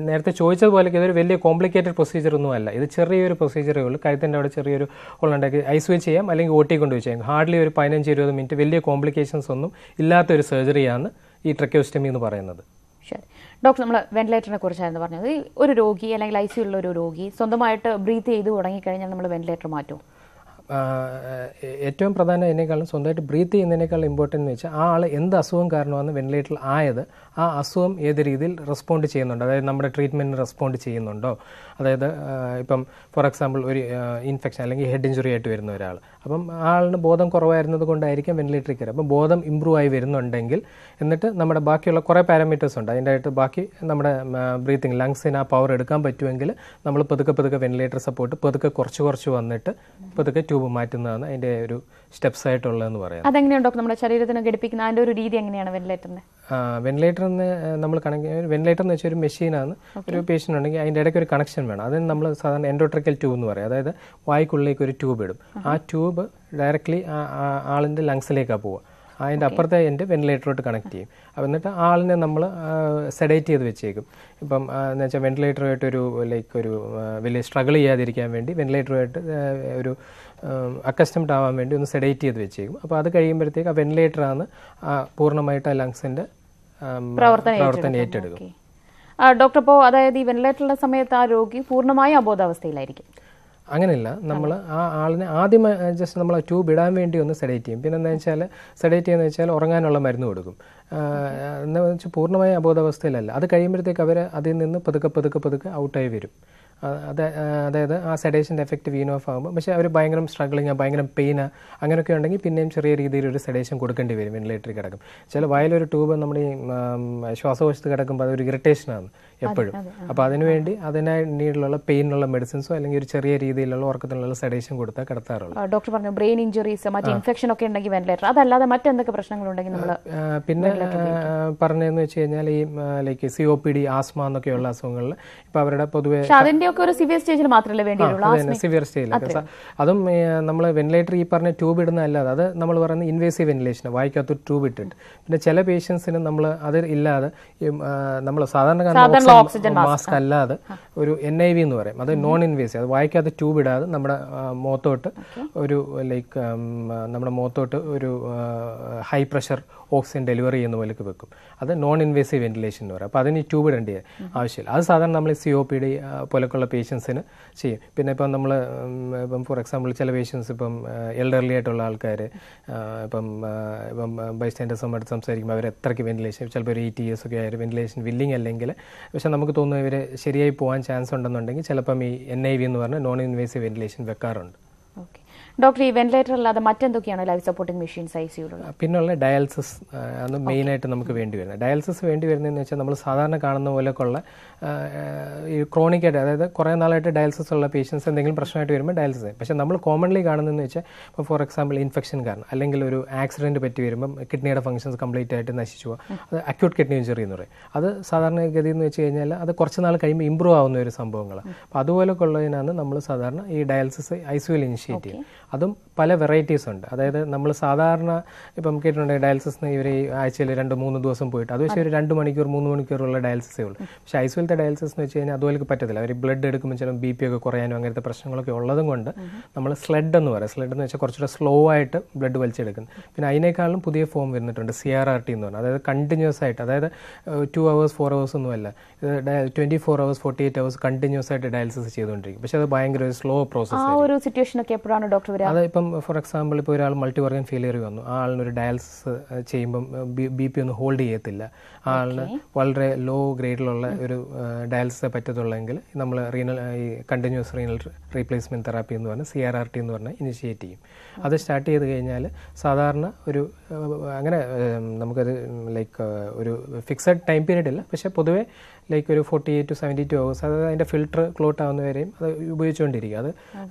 നേരത്തെ ചോദിച്ചതുപോലെ ഇതൊരു വലിയ കോംപ്ലിക്കേറ്റഡ് പ്രൊസീജിയർ ഒന്നും അല്ല. ഇത് ചെറിയൊരു പ്രൊസീജിയറേ ഉള്ളൂ. കഴുത്തിൻ്റെ അവിടെ ചെറിയൊരു ഹോളുണ്ടാക്കി ICU ചെയ്യാം, അല്ലെങ്കിൽ OT കൊണ്ടുപോയി ചെയ്യാം. ഹാർഡ്ലി ഒരു 15-20 മിനിറ്റ്, വലിയ കോംപ്ലിക്കേഷൻസ് ഒന്നും ഇല്ലാത്തൊരു സർജറിയാണ് ഈ ട്രക്കിയോസ്റ്റമി എന്ന് പറയുന്നത്. ശരി ഡോക്ടർ, നമ്മൾ വെന്റിലേറ്ററിനെ കുറിച്ചായിരുന്നു പറഞ്ഞത്. ഒരു രോഗി അല്ലെങ്കിൽ ICU ഉള്ള ഒരു രോഗി സ്വന്തമായിട്ട് ബ്രീത്ത് ചെയ്ത് തുടങ്ങിക്കഴിഞ്ഞാൽ നമ്മൾ വെന്റിലേറ്റർ മാറ്റുമോ? ഏറ്റവും പ്രധാനം ഇതിനേക്കാളും സ്വന്തമായിട്ട് ബ്രീത്ത് ചെയ്യുന്നതിനേക്കാളും ഇമ്പോർട്ടൻ്റ് എന്ന് വെച്ചാൽ ആ ആൾ എന്ത് അസുഖം കാരണമാണ് വെന്റിലേറ്ററിൽ ആയത്, ആ അസുഖം ഏത് രീതിയിൽ റെസ്പോണ്ട് ചെയ്യുന്നുണ്ടോ, അതായത് നമ്മുടെ ട്രീറ്റ്മെൻറ്റിന് റെസ്പോണ്ട് ചെയ്യുന്നുണ്ടോ. അതായത് ഇപ്പം ഫോർ എക്സാമ്പിൾ ഒരു ഇൻഫെക്ഷൻ അല്ലെങ്കിൽ ഹെഡ് ഇഞ്ചുറി ആയിട്ട് വരുന്ന ഒരാൾ, അപ്പം ആളിന് ബോധം കുറവായിരുന്നത് കൊണ്ടായിരിക്കും വെന്റിലേറ്ററിൽ കയറി. അപ്പം ബോധം ഇമ്പ്രൂവ് ആയി വരുന്നുണ്ടെങ്കിൽ എന്നിട്ട് നമ്മുടെ ബാക്കിയുള്ള കുറേ പാരാമീറ്റേഴ്സ് ഉണ്ട്, അതിൻ്റെ ആയിട്ട് ബാക്കി നമ്മുടെ ബ്രീത്തിങ് ലങ്സിന് ആ പവർ എടുക്കാൻ പറ്റുമെങ്കിൽ നമ്മൾ പതുക്കെ വെന്റിലേറ്റർ സപ്പോർട്ട് കുറച്ച് വന്നിട്ട് പതുക്കെ ട്യൂബ് മാറ്റുന്നതാണ് അതിൻ്റെ ഒരു സ്റ്റെപ്സ് ആയിട്ടുള്ളതെന്ന് പറയാം. അതെങ്ങനെയാണ് ഡോക്ടർ നമ്മുടെ ശരീരത്തിന് ഘടിപ്പിക്കുന്ന അതിൻ്റെ ഒരു രീതി എങ്ങനെയാണ് വെന്റിലേറ്ററിന്? വെന്റിലേറ്ററിന് നമ്മൾ വെന്റിലേറ്റർ എന്ന് വെച്ചാൽ ഒരു മെഷീനാണ്. ഒരു പേഷ്യൻ്റ് ഉണ്ടെങ്കിൽ അതിൻ്റെ ഇടയ്ക്ക് ഒരു കണക്ഷൻ വേണം. അതിന് നമ്മൾ സാധാരണ എൻഡോട്രക്കൽ ട്യൂബ് എന്ന് പറയും. അതായത് വായ്ക്കുള്ളിലേക്ക് ഒരു ട്യൂബ് ഇടും. ആ ട്യൂബ് ഡയറക്റ്റ്ലി ആളിൻ്റെ ലങ്സിലേക്കാണ് പോവുക. അതിൻ്റെ അപ്പുറത്തെ എൻ്റെ വെന്റിലേറ്ററോട്ട് കണക്ട് ചെയ്യും. അപ്പോൾ എന്നിട്ട് ആളിനെ നമ്മൾ സെഡേറ്റ് ചെയ്ത് വെച്ചേക്കും. ഇപ്പം എന്ന് വെച്ചാൽ വെന്റിലേറ്ററുമായിട്ട് ഒരു വലിയ സ്ട്രഗിൾ ചെയ്യാതിരിക്കാൻ വേണ്ടി വെന്റിലേറ്ററുമായിട്ട് ഒരു അക്കസ്റ്റംഡ് ആവാൻ വേണ്ടി ഒന്ന് സെഡേറ്റ് ചെയ്ത് വെച്ചേക്കും. അപ്പോൾ അത് കഴിയുമ്പോഴത്തേക്ക് ആ വെന്റിലേറ്ററാണ് പൂർണ്ണമായിട്ട് ആ ലങ്സിൻ്റെ പ്രവർത്തനം ഏറ്റെടുക്കും. ഡോക്ടർ, അപ്പോൾ അതായത് ഈ വെന്റിലേറ്ററിന്റെ സമയത്ത് ആ രോഗി പൂർണ്ണമായ അബോധാവസ്ഥയിലായിരിക്കും? അങ്ങനെയല്ല, നമ്മൾ ആ ആളിനെ ആദ്യം ജസ്റ്റ് നമ്മൾ ആ ട്യൂബ് ഇടാൻ വേണ്ടി ഒന്ന് സെഡേറ്റ് ചെയ്യും. പിന്നെ എന്താ വെച്ചാൽ സെഡേറ്റ് ചെയ്യുന്നത് വെച്ചാൽ ഉറങ്ങാനുള്ള മരുന്ന് കൊടുക്കും. എന്താ വെച്ചാൽ പൂർണ്ണമായ അബോധാവസ്ഥയിലല്ല. അത് കഴിയുമ്പോഴത്തേക്ക് അവർ അതിൽ നിന്ന് പതുക്കെ ഔട്ടായി വരും. അതായത് ആ സെഡേഷൻ്റെ എഫക്റ്റ് വീൻ ഓഫ് ആകുമ്പോൾ, പക്ഷേ അവർ ഭയങ്കര സ്ട്രഗ്ലിങ്, ഭയങ്കര പെയിന് അങ്ങനെയൊക്കെ ഉണ്ടെങ്കിൽ പിന്നെയും ചെറിയ രീതിയിൽ ഒരു സെഡേഷൻ കൊടുക്കേണ്ടി വരും വെന്റിലേറ്ററിൽ കിടക്കും. ചില വായിലൊരു ട്യൂബ് നമ്മുടെ ഈ ശ്വാസകോശത്ത് കിടക്കുമ്പോൾ അതൊരു ഇറിറ്റേഷനാണ് എപ്പോഴും. അപ്പോൾ അതിനുവേണ്ടി അതിനായി നീഡിലുള്ള പെയിനുള്ള മെഡിസിൻസോ അല്ലെങ്കിൽ ഒരു ചെറിയ രീതിയിലുള്ള ഉറക്കത്തിനുള്ള സെഡേഷൻ കൊടുത്താൽ കിടത്താറുള്ളൂ. ഡോക്ടർ പറഞ്ഞു ബ്രെയിൻ ഇഞ്ചുറീസ്, മറ്റ് ഇൻഫെക്ഷൻ ഒക്കെ ഉണ്ടെങ്കിൽ വെന്റിലേറ്റർ, അതല്ലാതെ മറ്റെന്തൊക്കെ പ്രശ്നങ്ങളുണ്ടെങ്കിൽ നമ്മൾ പിന്നെ പറഞ്ഞതെന്ന് വെച്ച് കഴിഞ്ഞാൽ ഈ ലൈക്ക് COPD, ആസ്മ എന്നൊക്കെയുള്ള അസുഖങ്ങളിൽ ഇപ്പോൾ അവരുടെ പൊതുവെ അതിന്റെ ഒക്കെ ഒരു സിവിയർ സ്റ്റേജിൽ മാത്രമല്ലേ വേണ്ടിയുള്ളൂ. സിവിയർ സ്റ്റേജിലൊക്കെ അതും നമ്മൾ വെന്റിലേറ്റർ ഈ പറഞ്ഞ ട്യൂബ് ഇടുന്ന അല്ലാതെ അത് നമ്മൾ പറയുന്ന ഇൻവേസീവ് വെന്റിലേഷൻ, വായിക്കകത്ത് ട്യൂബ് ഇട്ടിട്ട്. പിന്നെ ചില പേഷ്യൻസിന് നമ്മൾ അത് ഇല്ലാതെ നമ്മൾ സാധാരണ ഓക്സിജൻ മാസ്ക് അല്ലാതെ ഒരു NIV എന്ന് പറയും, അത് നോൺ ഇൻവേസീവ്, അത് വായിക്കകത്ത് ട്യൂബ് ഇടാതെ നമ്മുടെ മുഖത്തോട്ട് ഒരു ലൈക്ക് നമ്മുടെ മുഖത്തോട്ട് ഒരു ഹൈ പ്രഷർ ഓക്സിജൻ ഡെലിവറി ചെയ്യുന്ന പോലെയൊക്കെ വെക്കും. അത് നോൺ ഇൻവേസീവ് വെന്റിലേഷൻ എന്ന് പറയും. അപ്പോൾ അതിന് ട്യൂബ് ഇടേണ്ട ആവശ്യമില്ല. അത് സാധാരണ നമ്മൾ COPD പോലൊക്കെയുള്ള പേഷ്യൻസിന് ചെയ്യും. പിന്നെ ഇപ്പം നമ്മൾ ഇപ്പം ഫോർ എക്സാമ്പിൾ ചില പേഷ്യൻസ് ഇപ്പം എൽഡർലി ആയിട്ടുള്ള ആൾക്കാർ ഇപ്പം ബൈസ്റ്റാൻഡേഴ്സുമായിട്ട് സംസാരിക്കുമ്പോൾ അവർ എത്രയ്ക്ക് വെന്റിലേഷൻ, ചിലപ്പോൾ ഒരു 80 years ഒക്കെ ആയാലും വെന്റിലേഷൻ വില്ലിങ് അല്ലെങ്കിൽ, പക്ഷെ നമുക്ക് തോന്നുന്നു ഇവർ ശരിയായി പോകാൻ ചാൻസ് ഉണ്ടെന്നുണ്ടെങ്കിൽ ചിലപ്പം ഈ NIV എന്ന് പറഞ്ഞാൽ നോൺ ഇൻവേസീവ് വെന്റിലേഷൻ വെക്കാറുണ്ട്. ഓക്കെ ഡോക്ടർ, ഈ വെന്റിലേറ്റർ അല്ലാതെ മറ്റെന്തൊക്കെയാണ് ലൈഫ് സപ്പോർട്ടിംഗ് മെഷീൻസ് ICUലുള്ള? പിന്നുള്ള ഡയാലിസിസ് ആണ് മെയിനായിട്ട് നമുക്ക് വേണ്ടി വരുന്നത്. ഡയാലിസിസ് വേണ്ടി വരുന്നതെന്ന് വെച്ചാൽ നമ്മൾ സാധാരണ കാണുന്ന പോലെയൊക്കെയുള്ള ഈ ക്രോണിക്കായിട്ട്, അതായത് കുറേ നാളായിട്ട് ഡയാലിസിസ് ഉള്ള പേഷ്യൻസ് എന്തെങ്കിലും പ്രശ്നമായിട്ട് വരുമ്പോൾ ഡയാലിസിസ് ചെയ്യും. പക്ഷേ നമ്മൾ കോമൺലി കാണുന്നതെന്ന് വെച്ചാൽ ഇപ്പോൾ ഫോർ എക്സാമ്പിൾ ഇൻഫെക്ഷൻ കാരണം അല്ലെങ്കിൽ ഒരു ആക്സിഡൻറ്റ് പറ്റി വരുമ്പം കിഡ്നിയുടെ ഫംഗ്ഷൻസ് കംപ്ലീറ്റ് ആയിട്ട് നശിച്ചു പോകും. അത് അക്യൂട്ട് കിഡ്നി ഇഞ്ചുറി എന്ന് പറയും. അത് സാധാരണഗതി എന്ന് വെച്ച് കഴിഞ്ഞാൽ അത് കുറച്ച് നാൾ കഴിയുമ്പോൾ ഇമ്പ്രൂവ് ആവുന്ന ഒരു സംഭവങ്ങളാണ്. അപ്പോൾ അതുപോലൊക്കെ ഉള്ളതിനാണ് നമ്മൾ സാധാരണ ഈ ഡയാലിസിസ് ICUവിൽ ഇനിഷ്യേറ്റ് ചെയ്യും. അതും പല വെറൈറ്റീസ് ഉണ്ട്. അതായത് നമ്മൾ സാധാരണ ഇപ്പം കേട്ടിട്ടുണ്ടെങ്കിൽ ഡയാലിസിസിന് ഇവർ ആഴ്ചയിൽ 2-3 ദിവസം പോയിട്ട് അത് പക്ഷേ ഒരു 2 മണിക്കൂർ 3 മണിക്കൂറുള്ള ഡയാലിസിസേ ഉള്ളൂ. പക്ഷേ ICUവിലത്തെ ഡയാലിസിസ് എന്ന് വെച്ച് കഴിഞ്ഞാൽ അതുപോലെ പറ്റത്തില്ല. അവർ ബ്ലഡ് എടുക്കുമ്പോൾ ചില BP ഒക്കെ കുറയാനും അങ്ങനത്തെ പ്രശ്നങ്ങളൊക്കെ ഉള്ളതും കൊണ്ട് നമ്മൾ സ്ലെഡ് എന്ന് പറയും. സ്ലെഡ് എന്ന് വെച്ചാൽ കുറച്ചുകൂടെ സ്ലോ ആയിട്ട് ബ്ലഡ് വലിച്ചെടുക്കുന്നത്. പിന്നെ അതിനേക്കാളും പുതിയ ഫോം വരുന്നിട്ടുണ്ട്, CRRT എന്ന് പറഞ്ഞാൽ. അതായത് കണ്ടിന്യൂസ് ആയിട്ട്, അതായത് 2 hours 4 hours ഒന്നുമല്ല, ഇത് 24 hours 48 hours കണ്ടിന്യൂസ് ആയിട്ട് ഡയാലിസിസ് ചെയ്തുകൊണ്ടിരിക്കും. പക്ഷേ അത് ഭയങ്കര ഒരു സ്ലോ പ്രോസസ്. ആ ഒരു സിറ്റുവേഷനൊക്കെ എപ്പോഴാണ് ഡോക്ടർ വരിക? അത് ഇപ്പം ഫോർ എക്സാമ്പിൾ ഇപ്പോൾ ഒരാൾ മൾട്ടി ഓർഗൻ ഫെയിലിയർ വന്നു, ആ ആളിനൊരു ഡയാലിസിസ് ചെയ്യുമ്പം BP ഒന്നും ഹോൾഡ് ചെയ്യത്തില്ല. ആ ആളിന് വളരെ ലോ ഗ്രേഡിലുള്ള ഒരു ഡയാലിസിസേ പറ്റത്തുള്ളെങ്കിൽ നമ്മൾ ഈ കണ്ടിന്യൂസ് റീനൽ റീപ്ലേസ്മെൻറ്റ് തെറാപ്പി എന്ന് പറഞ്ഞാൽ CRRT എന്ന് പറഞ്ഞാൽ ഇനിഷ്യേറ്റ് ചെയ്യും. അത് സ്റ്റാർട്ട് ചെയ്ത് കഴിഞ്ഞാൽ സാധാരണ ഒരു അങ്ങനെ നമുക്കത് ലൈക്ക് ഒരു ഫിക്സഡ് ടൈം പീരീഡ് ഇല്ല, പക്ഷേ പൊതുവേ ലൈക്ക് ഒരു 48 to 72 hours, അതായത് അതിൻ്റെ ഫിൽട്ടർ ക്ലോട്ട് ആവുന്നവരെയും അത് ഉപയോഗിച്ചുകൊണ്ടിരിക്കുക.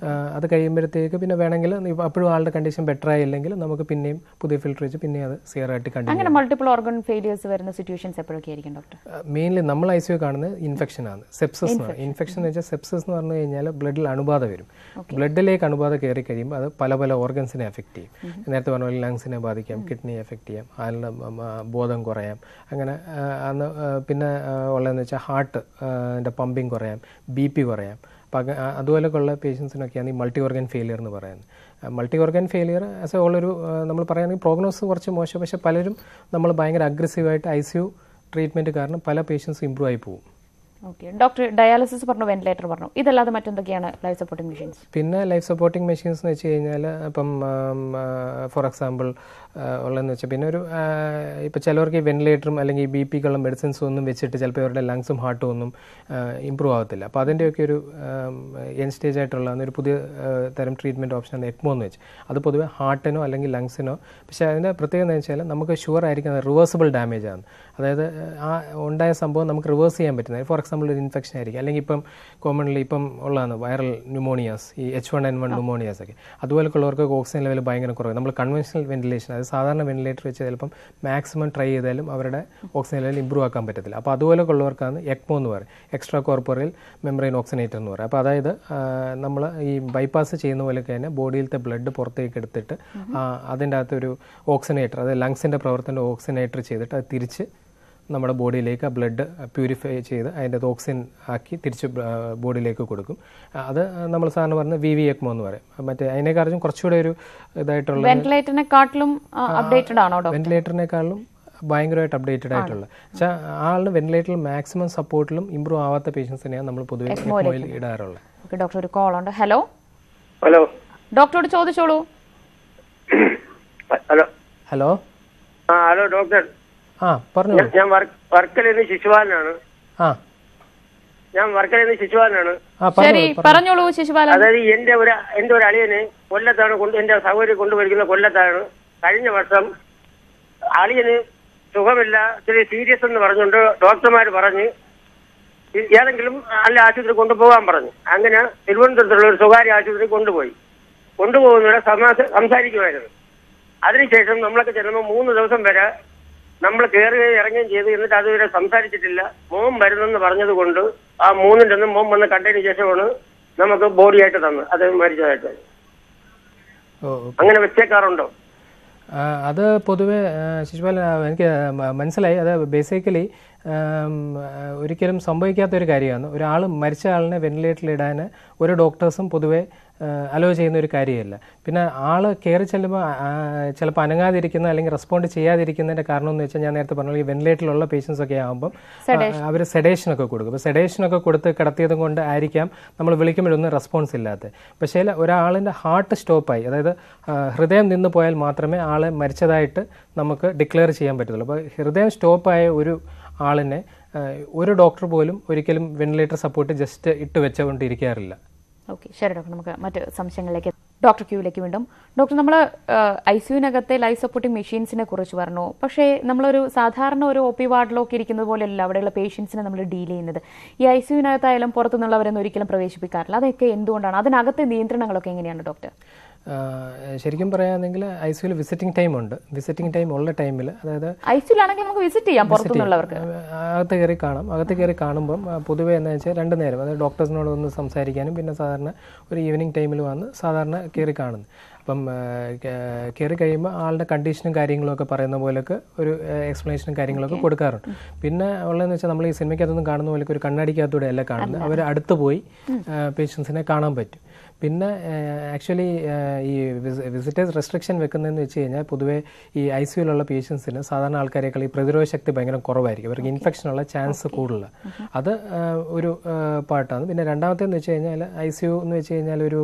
അത് കഴിയുമ്പോഴത്തേക്ക് പിന്നെ വേണമെങ്കിൽ അപ്പോഴും ആളുടെ കണ്ടീഷൻ ബെറ്റർ ആയില്ലെങ്കിൽ നമുക്ക് പിന്നെയും പുതിയ ഫിൽട്ടർ വെച്ച് പിന്നെ അത് CRRT കണ്ടിന്യൂ. അങ്ങനെ മൾട്ടിപ്പിൾ ഓർഗൻ ഫെയിലിയേഴ്സ് വരുന്ന സിറ്റുവേഷൻസ് എപ്പോഴൊക്കെ ആയിരിക്കും ഡോക്ടർ? മെയിൻലി നമ്മൾ ICU കാണുന്നത് ഇൻഫെക്ഷൻ ആണ്, സെപ്സിസ് എന്ന് പറയും. ഇൻഫെക്ഷൻ എന്ന് വെച്ചാൽ സെപ്സിസ് എന്ന് പറഞ്ഞു കഴിഞ്ഞാൽ ബ്ലഡിൽ അണുബാധ വരും. ബ്ലഡിലേക്ക് അണുബാധ കയറി കഴിയുമ്പോൾ അത് പല പല ഓർഗൻസിനെ എഫക്റ്റ് ചെയ്യും. നേരത്തെ പറഞ്ഞ പോലെ ലങ്സിനെ ബാധിക്കാം, കിഡ്നിയെ എഫക്റ്റ് ചെയ്യാം, ആളുടെ ബോധം കുറയാം. അങ്ങനെ അന്ന് പിന്നെ ഉള്ളതെന്ന് വെച്ചാൽ ഹാർട്ട് പമ്പിങ് കുറയാം, BP കുറയാം. അപ്പം അതുപോലെയൊക്കെയുള്ള പേഷ്യൻസിനൊക്കെയാണ് ഈ മൾട്ടി ഓർഗൻ ഫെയിലിയർ എന്ന് പറയുന്നത്. Multi organ failure as A ഉള്ളൊരു നമ്മൾ പറയുകയാണെങ്കിൽ പ്രോഗ്നോസ് കുറച്ച് മോശം, പക്ഷേ പലരും നമ്മൾ ഭയങ്കര അഗ്രസീവായിട്ട് ICU ട്രീറ്റ്മെൻറ്റ് കാരണം പല പേഷ്യൻസും ഇമ്പ്രൂവ് ആയി പോകും. ഓക്കെ ഡോക്ടർ, ഡയാലിസിസ് പറഞ്ഞു, വെന്റിലേറ്റർ പറഞ്ഞു, ഇതല്ലാതെ മറ്റെന്തൊക്കെയാണ് ലൈഫ് സപ്പോർട്ടിംഗ് മെഷീൻസ്? പിന്നെ ലൈഫ് സപ്പോർട്ടിംഗ് മെഷീൻസ് എന്ന് വെച്ച് കഴിഞ്ഞാൽ ഇപ്പം ഫോർ എക്സാമ്പിൾ ഉള്ളതെന്ന് വെച്ചാൽ പിന്നെ ഒരു ഇപ്പോൾ ചിലവർക്ക് ഈ വെന്റിലേറ്ററും അല്ലെങ്കിൽ BP-ക്കുള്ള മെഡിസിൻസും ഒന്നും വെച്ചിട്ട് ചിലപ്പോൾ അവരുടെ ലങ്സും ഹാർട്ടും ഒന്നും ഇമ്പ്രൂവ് ആകത്തില്ല. അപ്പോൾ അതിൻ്റെയൊക്കെ ഒരു എൻ സ്റ്റേജ് ആയിട്ടുള്ള ഒരു പുതിയ തരം ട്രീറ്റ്മെൻറ്റ് ഓപ്ഷനാണ് ECMO എന്ന് വെച്ച്. അത് പൊതുവെ ഹാർട്ടിനോ അല്ലെങ്കിൽ ലങ്സിനോ, പക്ഷേ അതിൻ്റെ പ്രത്യേകത എന്ന് വെച്ചാൽ നമുക്ക് ഷുവർ ആയിരിക്കും റിവേഴ്സിബിൾ ഡാമേജ് ആണ്. അതായത് ആ ഉണ്ടായ സംഭവം നമുക്ക് റിവേഴ്സ് ചെയ്യാൻ പറ്റുന്നത്. ഫോർ എക്സാമ്പിൾ ഒരു ഇൻഫെക്ഷൻ ആയിരിക്കും, അല്ലെങ്കിൽ ഇപ്പം കോമൺലി ഇപ്പം ഉള്ളതാണ് വൈറൽ ന്യൂമോണിയാസ്, ഈ H1N1 ന്യൂമോണിയാസ് ഒക്കെ. അതുപോലെയുള്ളവർക്ക് ഓക്സിജൻ ലെവൽ ഭയങ്കര കുറവ്. നമ്മൾ കൺവെൻഷണൽ വെന്റിലേഷൻ, അത് സാധാരണ വെന്റിലേറ്റർ വെച്ച് ചിലപ്പം മാക്സിമം ട്രൈ ചെയ്താലും അവരുടെ ഓക്സിജൻ ലെവൽ ഇമ്പ്രൂവ് ആക്കാൻ പറ്റത്തില്ല. അപ്പോൾ അതുപോലെയുള്ളവർക്കാണ് ECMO എന്ന് പറയും, എക്സ്ട്രാ കോർപ്പോറിയൽ മെംബ്രെയിൻ ഓക്സിനേറ്റർ എന്ന് പറയും. അപ്പോൾ അതായത് നമ്മൾ ഈ ബൈപ്പാസ് ചെയ്യുന്ന പോലെയൊക്കെ തന്നെ ബോഡിയിലത്തെ ബ്ലഡ് പുറത്തേക്ക് എടുത്തിട്ട് അതിൻ്റെ അകത്തൊരു ഓക്സിനേറ്റർ, അതായത് ലങ്സിൻ്റെ പ്രവർത്തനം ഓക്സിനേറ്റർ ചെയ്തിട്ട് അത് തിരിച്ച് നമ്മുടെ ബോഡിയിലേക്ക് ആ ബ്ലഡ് പ്യൂരിഫൈ ചെയ്ത് അതിൻ്റെ ഓക്സിജൻ ആക്കി തിരിച്ച് ബോഡിയിലേക്ക് കൊടുക്കും. അത് നമ്മൾ സാധാരണ പറഞ്ഞ VV ECMO എന്ന് പറയും. മറ്റേ അതിനെക്കാളും കുറച്ചുകൂടെ ഒരു ഇതായിട്ടുള്ള വെന്റിലേറ്ററിനെക്കാളും അപ്ഡേറ്റഡ് ആണോ? വെന്റിലേറ്ററിനെക്കാളും ഭയങ്കരമായിട്ട് അപ്ഡേറ്റഡ് ആയിട്ടുള്ള പക്ഷേ ആളിന് വെന്റിലേറ്ററിൽ മാക്സിമം സപ്പോർട്ടിലും ഇംപ്രൂവ് ആവാത്ത പേഷ്യൻസിനെയാണ് നമ്മൾ പൊതുവെ ECMOയിൽ ഇടാറുള്ളത്. ഡോക്ടർ ഒരു കോൾ ഉണ്ട്. ഹലോ ഹലോ ഡോക്ടറോട് ചോദിച്ചോളൂ. ഹലോ ഹലോ ഹലോ ഡോക്ടർ, പറഞ്ഞു. ഞാൻ വർക്കലയിൽ ശിശുപാലനാണ്. ഞാൻ വർക്കലയിൽ ശിശുപാലനാണ്. ശരി, പറഞ്ഞോളൂ ശിശുപാലൻ. അതായത് എന്റെ ഒരു അളിയന് കൊല്ലത്താണ് എന്റെ സഹോദരി കൊണ്ടുപോയിരിക്കുന്ന കൊല്ലത്താണ്. കഴിഞ്ഞ വർഷം അളിയന് സുഖമില്ല, ഇത്തിരി സീരിയസ് എന്ന് പറഞ്ഞുകൊണ്ട് ഡോക്ടർമാർ പറഞ്ഞ് ഏതെങ്കിലും നല്ല ആശുപത്രി കൊണ്ടുപോകാൻ പറഞ്ഞു. അങ്ങനെ തിരുവനന്തപുരത്തുള്ള ഒരു സ്വകാര്യ ആശുപത്രി കൊണ്ടുപോകുന്നവരെ സംസാരിക്കുമായിരുന്നു. അതിനുശേഷം നമ്മളൊക്കെ ചെല്ലുമ്പോൾ 3 ദിവസം വരെ നമ്മൾ കയറുകയും ഇറങ്ങുകയും ചെയ്തു. എന്നിട്ട് അതുവരെ സംസാരിച്ചിട്ടില്ല. മോൻ വരുന്നെന്ന് പറഞ്ഞത് കൊണ്ട് ആ 3-ന്റെ അന്ന് മോൻ വന്ന് കണ്ടതിന് ശേഷമാണ് നമുക്ക് ബോഡിയായിട്ട് തന്നത്. അത് മരിച്ചതായിട്ട്. അങ്ങനെ വെച്ചേക്കാറുണ്ടോ? അത് പൊതുവെ ശിശുപാലൻ എനിക്ക് മനസ്സിലായി. അത് ബേസിക്കലി ഒരിക്കലും സംഭവിക്കാത്തൊരു കാര്യമാണ്. ഒരാൾ മരിച്ച ആളിനെ വെന്റിലേറ്ററിലിടാൻ ഒരു ഡോക്ടേഴ്സും പൊതുവെ അലോ ചെയ്യുന്ന ഒരു കാര്യമല്ല. പിന്നെ ആൾ കയറി ചെല്ലുമ്പോൾ ചിലപ്പോൾ അനങ്ങാതിരിക്കുന്ന അല്ലെങ്കിൽ റെസ്പോണ്ട് ചെയ്യാതിരിക്കുന്നതിൻ്റെ കാരണം എന്ന് വെച്ചാൽ ഞാൻ നേരത്തെ പറഞ്ഞ ഈ വെന്റിലേറ്ററിലുള്ള പേഷ്യൻസ് ഒക്കെ ആകുമ്പം അവർ സെഡേഷനൊക്കെ കൊടുക്കും. അപ്പോൾ സെഡേഷനൊക്കെ കൊടുത്ത് കിടത്തിയത് കൊണ്ട് ആയിരിക്കാം നമ്മൾ വിളിക്കുമ്പോഴൊന്നും റെസ്പോൺസ് ഇല്ലാത്തത്. പക്ഷേ ഒരാളിൻ്റെ ഹാർട്ട് സ്റ്റോപ്പായി, അതായത് ഹൃദയം നിന്ന് പോയാൽ മാത്രമേ ആളെ മരിച്ചതായിട്ട് നമുക്ക് ഡിക്ലെയർ ചെയ്യാൻ പറ്റത്തുള്ളൂ. അപ്പോൾ ഹൃദയം സ്റ്റോപ്പായ ഒരു ആളിനെ ഒരു ഡോക്ടർ പോലും ഒരിക്കലും വെന്റിലേറ്റർ സപ്പോർട്ട് ജസ്റ്റ് ഇട്ട് വെച്ചുകൊണ്ടിരിക്കാറില്ല. ഓക്കെ, ശരി ഡോക്ടർ. നമുക്ക് മറ്റ് സംശയങ്ങളിലേക്ക് ഡോക്ടർ ക്യൂവിലേക്ക് വീണ്ടും. ഡോക്ടർ, നമ്മൾ ICU-നകത്തെ ലൈഫ് സപ്പോർട്ടിംഗ് മെഷീൻസിനെ കുറിച്ച് പറഞ്ഞു. പക്ഷേ നമ്മളൊരു സാധാരണ ഒരു OP വാർഡിലൊക്കെ ഇരിക്കുന്നത് പോലെയല്ല അവിടെയുള്ള പേഷ്യൻസിനെ നമ്മൾ ഡീൽ ചെയ്യുന്നത്. ഈ ICU-നകത്തായാലും പുറത്തുനിന്നുള്ളവരൊന്നും ഒരിക്കലും പ്രവേശിപ്പിക്കാറില്ല. അതൊക്കെ എന്തുകൊണ്ടാണ്? അതിനകത്തെ നിയന്ത്രണങ്ങളൊക്കെ എങ്ങനെയാണ് ഡോക്ടർ? ശരിക്കും പറയുകയാണെങ്കിൽ ICU വിസിറ്റിംഗ് ടൈം ഉണ്ട്. വിസിറ്റിംഗ് ടൈം ഉള്ള ടൈമിൽ, അതായത് ICU-ലാണെങ്കിൽ നമുക്ക് വിസിറ്റ് ചെയ്യാം, പുറത്തുനിന്നുള്ളവർക്ക് അകത്ത് കയറി കാണാം. അകത്ത് കയറി കാണുമ്പം പൊതുവേ എന്താ വെച്ചാൽ 2 നേരം, അതായത് ഡോക്ടേഴ്സിനോട് ഒന്ന് സംസാരിക്കാനും പിന്നെ സാധാരണ ഒരു ഈവനിങ് ടൈമിൽ വന്ന് സാധാരണ കയറി കാണുന്നു. അപ്പം കയറി കഴിയുമ്പോൾ ആളുടെ കണ്ടീഷനും കാര്യങ്ങളൊക്കെ പറയുന്ന പോലെയൊക്കെ ഒരു എക്സ്പ്ലനേഷനും കാര്യങ്ങളൊക്കെ കൊടുക്കാറുണ്ട്. പിന്നെ ഉള്ളതെന്ന് വെച്ചാൽ നമ്മൾ ഈ സിനിമയ്ക്കകത്തൊന്നും കാണുന്ന പോലെയൊക്കെ ഒരു കണ്ണാടിക്കകത്തൂടെ അല്ല കാണുന്നത്. അവർ അടുത്ത് പോയി പേഷ്യൻസിനെ കാണാൻ പറ്റും. പിന്നെ ആക്ച്വലി ഈ വിസിറ്റേഴ്സ് റെസ്ട്രിക്ഷൻ വെക്കുന്നതെന്ന് വെച്ച് കഴിഞ്ഞാൽ പൊതുവേ ഈ ICU-ലുള്ള പേഷ്യൻസിന് സാധാരണ ആൾക്കാരെക്കാൾ ഈ പ്രതിരോധ ശക്തി ഭയങ്കര കുറവായിരിക്കും. അവർക്ക് ഇൻഫെക്ഷനുള്ള ചാൻസ് കൂടുതൽ. അത് ഒരു പാർട്ടാണ്. പിന്നെ രണ്ടാമത്തേന്ന് വെച്ച് കഴിഞ്ഞാൽ ICU എന്ന് വെച്ച് കഴിഞ്ഞാൽ ഒരു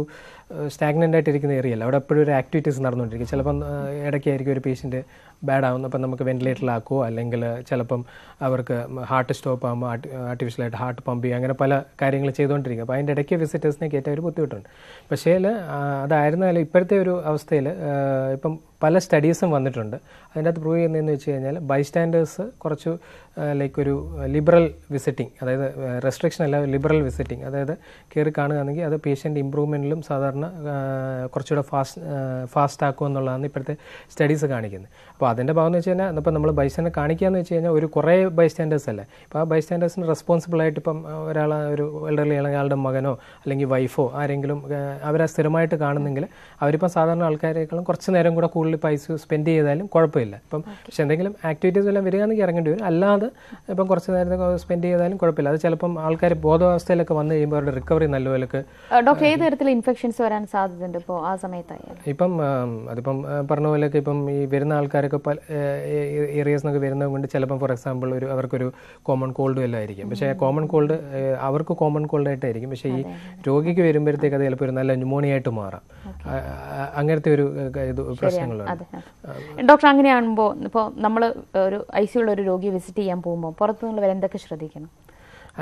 സ്റ്റാഗ്നൻ്റ് ആയിട്ടിരിക്കുന്ന ഏരിയ അല്ല. അവിടെ എപ്പോഴും ഒരു ആക്ടിവിറ്റീസ് നടന്നുകൊണ്ടിരിക്കും. ചിലപ്പം ഇടയ്ക്കായിരിക്കും ഒരു പേഷ്യൻറ്റ് ബാഡ് ആവുന്നു, അപ്പം നമുക്ക് വെന്റിലേറ്ററിലാക്കുമോ, അല്ലെങ്കിൽ ചിലപ്പം അവർക്ക് ഹാർട്ട് സ്റ്റോപ്പ് ആകുമ്പോൾ ആർട്ടിഫിഷ്യലായിട്ട് ഹാർട്ട് പമ്പ് ചെയ്യുക, അങ്ങനെ പല കാര്യങ്ങൾ ചെയ്തുകൊണ്ടിരിക്കും. അപ്പോൾ അതിൻ്റെ ഇടയ്ക്ക് വിസിറ്റേഴ്സിനെ കയറ്റാൻ ഒരു ബുദ്ധിമുട്ടുണ്ട്. പക്ഷേ അതായിരുന്നാലും ഇപ്പോഴത്തെ ഒരു അവസ്ഥയിൽ ഇപ്പം പല സ്റ്റഡീസും വന്നിട്ടുണ്ട്. അതിൻ്റെ അകത്ത് പ്രൂവ് ചെയ്യുന്നതെന്ന് വെച്ച് കഴിഞ്ഞാൽ ബൈസ്റ്റാൻഡേഴ്സ് കുറച്ച് ലൈക്ക് ഒരു ലിബറൽ വിസിറ്റിംഗ്, അതായത് റെസ്ട്രിക്ഷൻ അല്ല, ലിബറൽ വിസിറ്റിംഗ്, അതായത് കയറി കാണുകയാണെങ്കിൽ അത് പേഷ്യൻ്റ് ഇമ്പ്രൂവ്മെൻറ്റിലും സാധാരണ കുറച്ചുകൂടെ ഫാസ്റ്റ് ആക്കുക എന്നുള്ളതാണ് ഇപ്പോഴത്തെ സ്റ്റഡീസ് കാണിക്കുന്നത്. അപ്പോൾ അതിൻ്റെ ഭാഗം എന്ന് വെച്ച് കഴിഞ്ഞാൽ ഇപ്പം നമ്മൾ ബൈസ്റ്റാൻഡർ കാണിക്കുകയെന്ന് വെച്ച് കഴിഞ്ഞാൽ ഒരു കുറേ ബൈസ്റ്റാൻഡേഴ്സ് അല്ലേ. ഇപ്പോൾ ആ ബൈസ്റ്റാൻഡേഴ്സിന് റെസ്പോൺസിബിളായിട്ട് ഇപ്പം ഒരാൾ ഒരു എൽഡർലി ആണെങ്കിൽ ആളുടെ മകനോ അല്ലെങ്കിൽ വൈഫോ ആരെങ്കിലും അവരെ സ്ഥിരമായിട്ട് കാണുന്നെങ്കിൽ അവരിപ്പം സാധാരണ ആൾക്കാരെക്കാളും കുറച്ച് നേരം കൂടെ കൂടുതൽ ഇപ്പോൾ ICU സ്പെൻഡ് ചെയ്താലും കുഴപ്പമില്ല. ഇപ്പം പക്ഷെ എന്തെങ്കിലും ആക്ടിവിറ്റീസ് എല്ലാം വരികയാണെങ്കിൽ ഇറങ്ങേണ്ടി വരും. അല്ലാതെ ഇപ്പം കുറച്ച് നേരത്തെ സ്പെൻഡ് ചെയ്താലും കുഴപ്പമില്ല. അത് ചിലപ്പം ആൾക്കാർ ബോധാവസ്ഥയിലൊക്കെ വന്നു കഴിയുമ്പോൾ അവരുടെ റിക്കവറി നല്ലപോലെ. ഡോക്ടർ, ഏത് തരത്തിലുള്ള ഇൻഫെക്ഷൻസ് വരാൻ സാധ്യതയുണ്ട് ഇപ്പോൾ ആ സമയത്തായാലും? ഇപ്പം അതിപ്പം പറഞ്ഞ പോലെയൊക്കെ ഇപ്പം ഈ വരുന്ന ആൾക്കാരൊക്കെ പല ഏരിയസിനൊക്കെ വരുന്നത് കൊണ്ട് ചിലപ്പം ഫോർ എക്സാമ്പിൾ അവർക്കൊരു കോമൺ കോൾഡും എല്ലാം ആയിരിക്കും. പക്ഷേ കോമൺ കോൾഡ് അവർക്ക് കോമൺ കോൾഡായിട്ടായിരിക്കും. പക്ഷേ ഈ രോഗിക്ക് വരുമ്പോഴത്തേക്ക് അത് ചിലപ്പോൾ ഒരു നല്ല ന്യൂമോണിയ ആയിട്ട് മാറാം. അങ്ങനത്തെ ഒരു ഇത് പ്രശ്നങ്ങളുണ്ട്. ഡോക്ടർ, അങ്ങനെയാകുമ്പോൾ ഇപ്പോൾ നമ്മൾ ഒരു ICU-ള്ള ഒരു രോഗിയെ വിസിറ്റ് ചെയ്യാൻ പോകുമ്പോൾ പുറത്തുനിന്നുള്ളവർ എന്തൊക്കെ ശ്രദ്ധിക്കണം?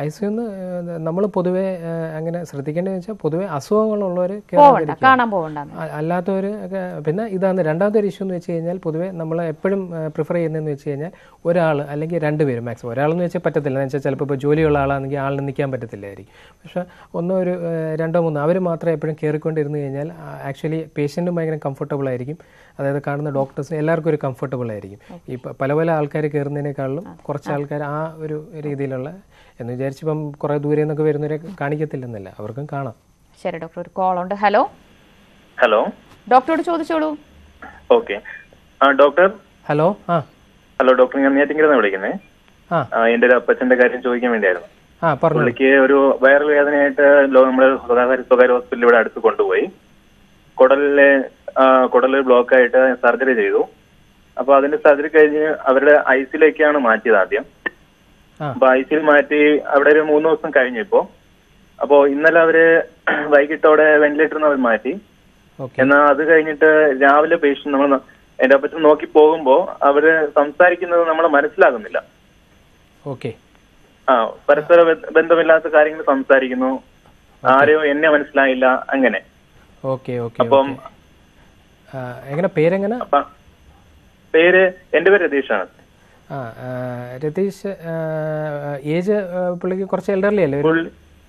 ICU-ന്ന് നമ്മൾ പൊതുവെ അങ്ങനെ ശ്രദ്ധിക്കേണ്ടതെന്ന് വെച്ചാൽ പൊതുവെ അസുഖങ്ങളുള്ളവർ കാണാൻ പോകണ്ട, അല്ലാത്തവർ. പിന്നെ ഇതാണ് രണ്ടാമത്തെ ഒരു ഇഷ്യൂ എന്ന് വെച്ച് കഴിഞ്ഞാൽ പൊതുവെ നമ്മൾ എപ്പോഴും പ്രിഫർ ചെയ്യുന്നതെന്ന് വെച്ച് കഴിഞ്ഞാൽ ഒരാൾ അല്ലെങ്കിൽ 2 പേരും മാക്സിമം. ഒരാളെന്ന് വെച്ചാൽ പറ്റത്തില്ല എന്ന് വെച്ചാൽ ചിലപ്പോൾ ഇപ്പോൾ ജോലിയുള്ള ആളാണെങ്കിൽ ആളിന് നിൽക്കാൻ പറ്റത്തില്ലായിരിക്കും. പക്ഷേ 1 ഒരു 2 3 അവർ മാത്രം എപ്പോഴും കയറിക്കൊണ്ടിരുന്നു കഴിഞ്ഞാൽ ആക്ച്വലി പേഷ്യൻറ്റും ഭയങ്കര കംഫർട്ടബിൾ ആയിരിക്കും. അതായത് കാണുന്ന ഡോക്ടേഴ്സിന് എല്ലാവർക്കും ഒരു കംഫർട്ടബിൾ ആയിരിക്കും. ഈ പല ആൾക്കാർ കയറുന്നതിനേക്കാളും കുറച്ച് ആൾക്കാർ ആ ഒരു രീതിയിലുള്ള എന്ന് വിചാരിച്ചിപ്പം കുറേ ദൂരെ നിന്നൊക്കെ വരുന്നവരെ കാണിക്കത്തില്ലെന്നല്ല, അവർക്കും കാണാം. ശരി ഡോക്ടർ, ഒരു കോൾ ഉണ്ട്. ഹലോ ഹലോ ഡോക്ടറോട് ചോദിച്ചോളൂ. Okay doctor. Hello hello doctor, ഞാൻ നേറ്റിങ്ങൽ വിളിക്കുന്നേ. എന്റെ ഒരു അപ്പച്ചന്റെ കാര്യം ചോദിക്കാൻ വേണ്ടിയായിരുന്നു. പുള്ളിക്ക് ഒരു വയറൽ വേദനയായിട്ട് നമ്മുടെ സ്വകാര്യ ഹോസ്പിറ്റലിൽ ഇവിടെ അടുത്ത് കൊണ്ടുപോയി. കുടലിൽ ബ്ലോക്ക് ആയിട്ട് സർജറി ചെയ്തു. അപ്പൊ അതിന്റെ സർജറി കഴിഞ്ഞ് അവരുടെ ICU-ലേക്കാണ് മാറ്റിയത് ആദ്യം. അപ്പൊ ICU മാറ്റി അവിടെ ഒരു 3 ദിവസം കഴിഞ്ഞു ഇപ്പോ. അപ്പോ ഇന്നലെ അവര് വൈകിട്ടോടെ വെന്റിലേറ്ററിൽ അവർ മാറ്റി. എന്നാൽ അത് കഴിഞ്ഞിട്ട് രാവിലെ പേഷ്യന്റ് നമ്മൾ എന്റെ അപ്പച്ചൻ നോക്കി പോകുമ്പോ അവര് സംസാരിക്കുന്നത് നമ്മളെ മനസ്സിലാകുന്നില്ല. ഓക്കെ. പരസ്പര ബന്ധമില്ലാത്ത കാര്യങ്ങൾ സംസാരിക്കുന്നു, ആരും എന്നെ മനസ്സിലായില്ല, അങ്ങനെ. അപ്പം എങ്ങനെ പേരെങ്ങനെ? പേര് എന്റെ പേര് രതീഷാണ്. രതീഷ്, ഏജ് പുള്ളിക്ക് കുറച്ച് എൽഡർലി അല്ലേ?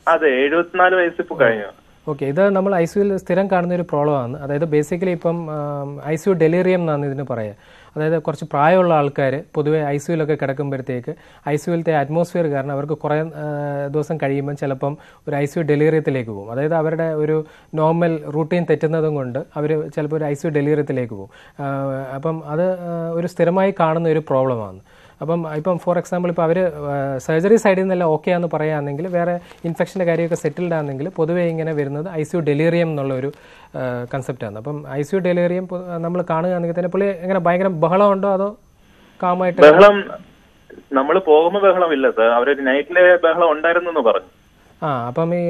അതെ, 74 വയസ്സ് ഇപ്പൊ കഴിഞ്ഞു. ഓക്കെ, ഇത് നമ്മൾ ഐസിയുവിൽ സ്ഥിരം കാണുന്ന ഒരു പ്രോബ്ലമാണ്. അതായത് ബേസിക്കലി ഇപ്പം ഐസിയു ഡെലീറിയം എന്നാണ് ഇതിന് പറയുക. അതായത് കുറച്ച് പ്രായമുള്ള ആൾക്കാർ പൊതുവേ ഐസിയുവിലൊക്കെ കിടക്കുമ്പോഴത്തേക്ക് ഐസിയുവിലത്തെ അറ്റ്മോസ്ഫിയർ കാരണം അവർക്ക് കുറേ ദിവസം കഴിയുമ്പം ചിലപ്പം ഒരു ഐസിയു ഡെലീറിയത്തിലേക്ക് പോകും. അതായത് അവരുടെ ഒരു നോർമൽ റൂട്ടീൻ തെറ്റുന്നതും കൊണ്ട് അവർ ചിലപ്പോൾ ഒരു ഐസിയു ഡെലീറിയത്തിലേക്ക് പോകും. അപ്പം അത് ഒരു സ്ഥിരമായി കാണുന്ന ഒരു പ്രോബ്ലമാണ്. ഇപ്പം ഫോർ എക്സാമ്പിൾ ഇപ്പോൾ അവർ സർജറി സൈഡിൽ നിന്നെല്ലാം ഓക്കെ ആണെന്ന് പറയുകയാണെങ്കിൽ, വേറെ ഇൻഫെക്ഷൻ്റെ കാര്യമൊക്കെ സെറ്റിൽഡ് ആണെങ്കിൽ പൊതുവേ ഇങ്ങനെ വരുന്നത് ഐസിയു ഡെലീറിയം എന്നുള്ളൊരു കൺസെപ്റ്റാണ്. അപ്പം ഐസിയു ഡെലീറിയം നമ്മൾ കാണുകയാണെങ്കിൽ തന്നെ പുള്ളി എങ്ങനെ ഭയങ്കര ബഹളമുണ്ടോ അതോ കാമായിട്ട്? ബഹളം നമ്മൾ പോകുമ്പോൾ ബഹളമില്ല സാർ, അവരൊരു നൈറ്റിലെ ബഹളം ഉണ്ടായിരുന്നു പറഞ്ഞു. അപ്പം ഈ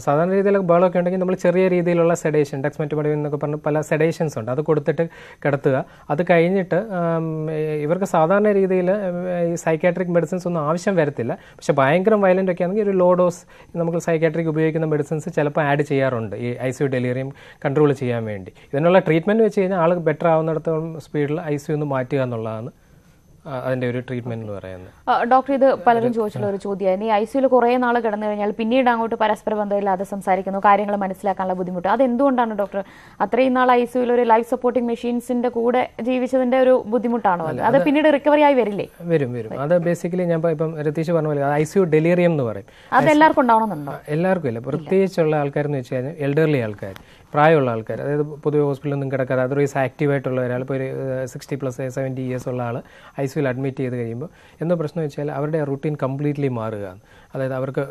സാധാരണ രീതിയിലൊക്കെ ബഹളമൊക്കെ ഉണ്ടെങ്കിൽ നമ്മൾ ചെറിയ രീതിയിലുള്ള സെഡേഷൻ, ഡെക്സ്മെറ്റോമോഡിൻ എന്നൊക്കെ പറഞ്ഞ് പല സെഡേഷൻസ് ഉണ്ട്, അത് കൊടുത്തിട്ട് കിടത്തുക. അത് കഴിഞ്ഞിട്ട് ഇവർക്ക് സാധാരണ രീതിയിൽ ഈ സൈക്കാട്രിക് മെഡിസിൻസ് ഒന്നും ആവശ്യം വരത്തില്ല. പക്ഷെ ഭയങ്കര വയലൻ്റ് ഒക്കെ ആണെങ്കിൽ ഒരു ലോ ഡോസ് നമുക്ക് സൈക്കാട്രിക് ഉപയോഗിക്കുന്ന മെഡിസിൻസ് ചിലപ്പോൾ ആഡ് ചെയ്യാറുണ്ട് ഈ ഐസിയു ഡെലീറിയം കൺട്രോൾ ചെയ്യാൻ വേണ്ടി. ഇതിനുള്ള ട്രീറ്റ്മെൻറ്റ് വെച്ച് കഴിഞ്ഞാൽ ആൾ ബെറ്റർ ആവുന്നിടത്തോളം സ്പീഡിൽ ഐസിയു ഒന്ന് മാറ്റുക എന്നുള്ളതാണ് അതിന്റെ ഒരു ട്രീറ്റ്മെന്റ് എന്ന് പറയുന്നത്. ഡോക്ടർ, ഇത് പലരും ചോദിച്ചുള്ള ഒരു ചോദ്യമായിരുന്നു. ഈ ഐസിയുയിൽ കുറേ നാൾ കിടന്നു കഴിഞ്ഞാൽ പിന്നീട് അങ്ങോട്ട് പരസ്പര ബന്ധമില്ലാതെ സംസാരിക്കുന്നു, കാര്യങ്ങൾ മനസ്സിലാക്കാനുള്ള ബുദ്ധിമുട്ട്, അതെന്തുകൊണ്ടാണ് ഡോക്ടർ? അത്രയും നാൾ ഐസിയുയിൽ ഒരു ലൈഫ് സപ്പോർട്ടിംഗ് മെഷീൻസിന്റെ കൂടെ ജീവിച്ചതിന്റെ ഒരു ബുദ്ധിമുട്ടാണോ അത് പിന്നീട് റിക്കവറി ആയി വരില്ലേ? വരും. അത് ബേസിക്കലി ഞാൻ ഇപ്പം രതീഷ് പറഞ്ഞ പോലെ ഐസിയു ഡെലീറിയം എന്ന് പറയും. അത് എല്ലാവർക്കും ഉണ്ടാവണമെന്നുണ്ടോ? എല്ലാവർക്കും ഇല്ല. പ്രത്യേകിച്ചുള്ള ആൾക്കാരെന്ന് വെച്ച് കഴിഞ്ഞാൽ എൽഡർലി ആൾക്കാർ, പ്രായമുള്ള ആൾക്കാർ, അതായത് പൊതുവെ ഹോസ്പിറ്റലൊന്നും കിടക്കാതെ അതർവൈസ് ആക്റ്റീവായിട്ടുള്ള ഒരാൾ, ഇപ്പോൾ ഒരു 60+ 70 ഇയേഴ്സ് ഉള്ള ആൾ ഐസിയുവിൽ അഡ്മിറ്റ് ചെയ്ത് കഴിയുമ്പോൾ എന്തോ പ്രശ്നം വെച്ചാൽ അവരുടെ റൂട്ടീൻ കംപ്ലീറ്റ്ലി മാറുകയാണ്. അതായത് അവർക്ക്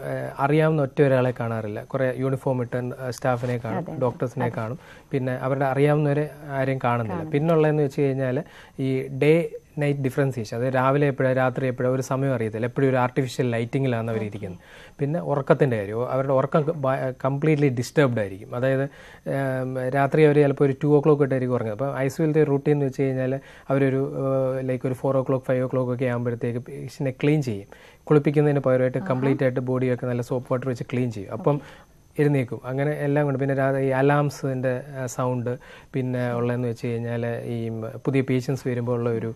അറിയാവുന്ന ഒറ്റ ഒരാളെ കാണാറില്ല, കുറേ യൂണിഫോം ഇട്ട് സ്റ്റാഫിനെ കാണും, ഡോക്ടേഴ്സിനെ കാണും, പിന്നെ അവരുടെ അറിയാവുന്നവരെ ആരെയും കാണുന്നില്ല. പിന്നുള്ളതെന്ന് വെച്ച് കഴിഞ്ഞാൽ ഈ ഡേ നൈറ്റ് ഡിഫറൻസിയേഷൻ, അതായത് രാവിലെ എപ്പോഴാണ് രാത്രി എപ്പോഴാണ് ഒരു സമയം അറിയത്തില്ല, എപ്പോഴും ഒരു ആർട്ടിഫിഷ്യൽ ലൈറ്റിങ്ങിലാണ് അവരിയ്ക്കുന്നത്. പിന്നെ ഉറക്കത്തിൻ്റെ കാര്യം, അവരുടെ ഉറക്കം കംപ്ലീറ്റ്ലി ഡിസ്റ്റർബ്ഡ് ആയിരിക്കും. അതായത് രാത്രി അവർ ചിലപ്പോൾ ഒരു 2 o'clock ഇട്ടായിരിക്കും ഉറങ്ങുന്നത്. അപ്പോൾ ഐസിയുവിലത്തെ റൂട്ടീൻ എന്ന് വെച്ച് കഴിഞ്ഞാൽ അവരൊരു ലൈക്ക് ഒരു 4 o'clock 5 o'clock ഒക്കെ ആകുമ്പോഴത്തേക്ക് പേഷ്യനെ ക്ലീൻ ചെയ്യും. കുളിപ്പിക്കുന്നതിന് പകരമായിട്ട് കംപ്ലീറ്റ് ആയിട്ട് ബോഡിയൊക്കെ നല്ല സോപ്പ് വാട്ടർ വെച്ച് ക്ലീൻ ചെയ്യും. അപ്പം എഴുന്നേക്കും, അങ്ങനെ എല്ലാം കൊണ്ട്. പിന്നെ ഈ അലാംസിൻ്റെ സൗണ്ട്, പിന്നെ ഉള്ളതെന്ന് വെച്ച് കഴിഞ്ഞാൽ ഈ പുതിയ പേഷ്യൻസ് വരുമ്പോൾ ഉള്ള ഒരു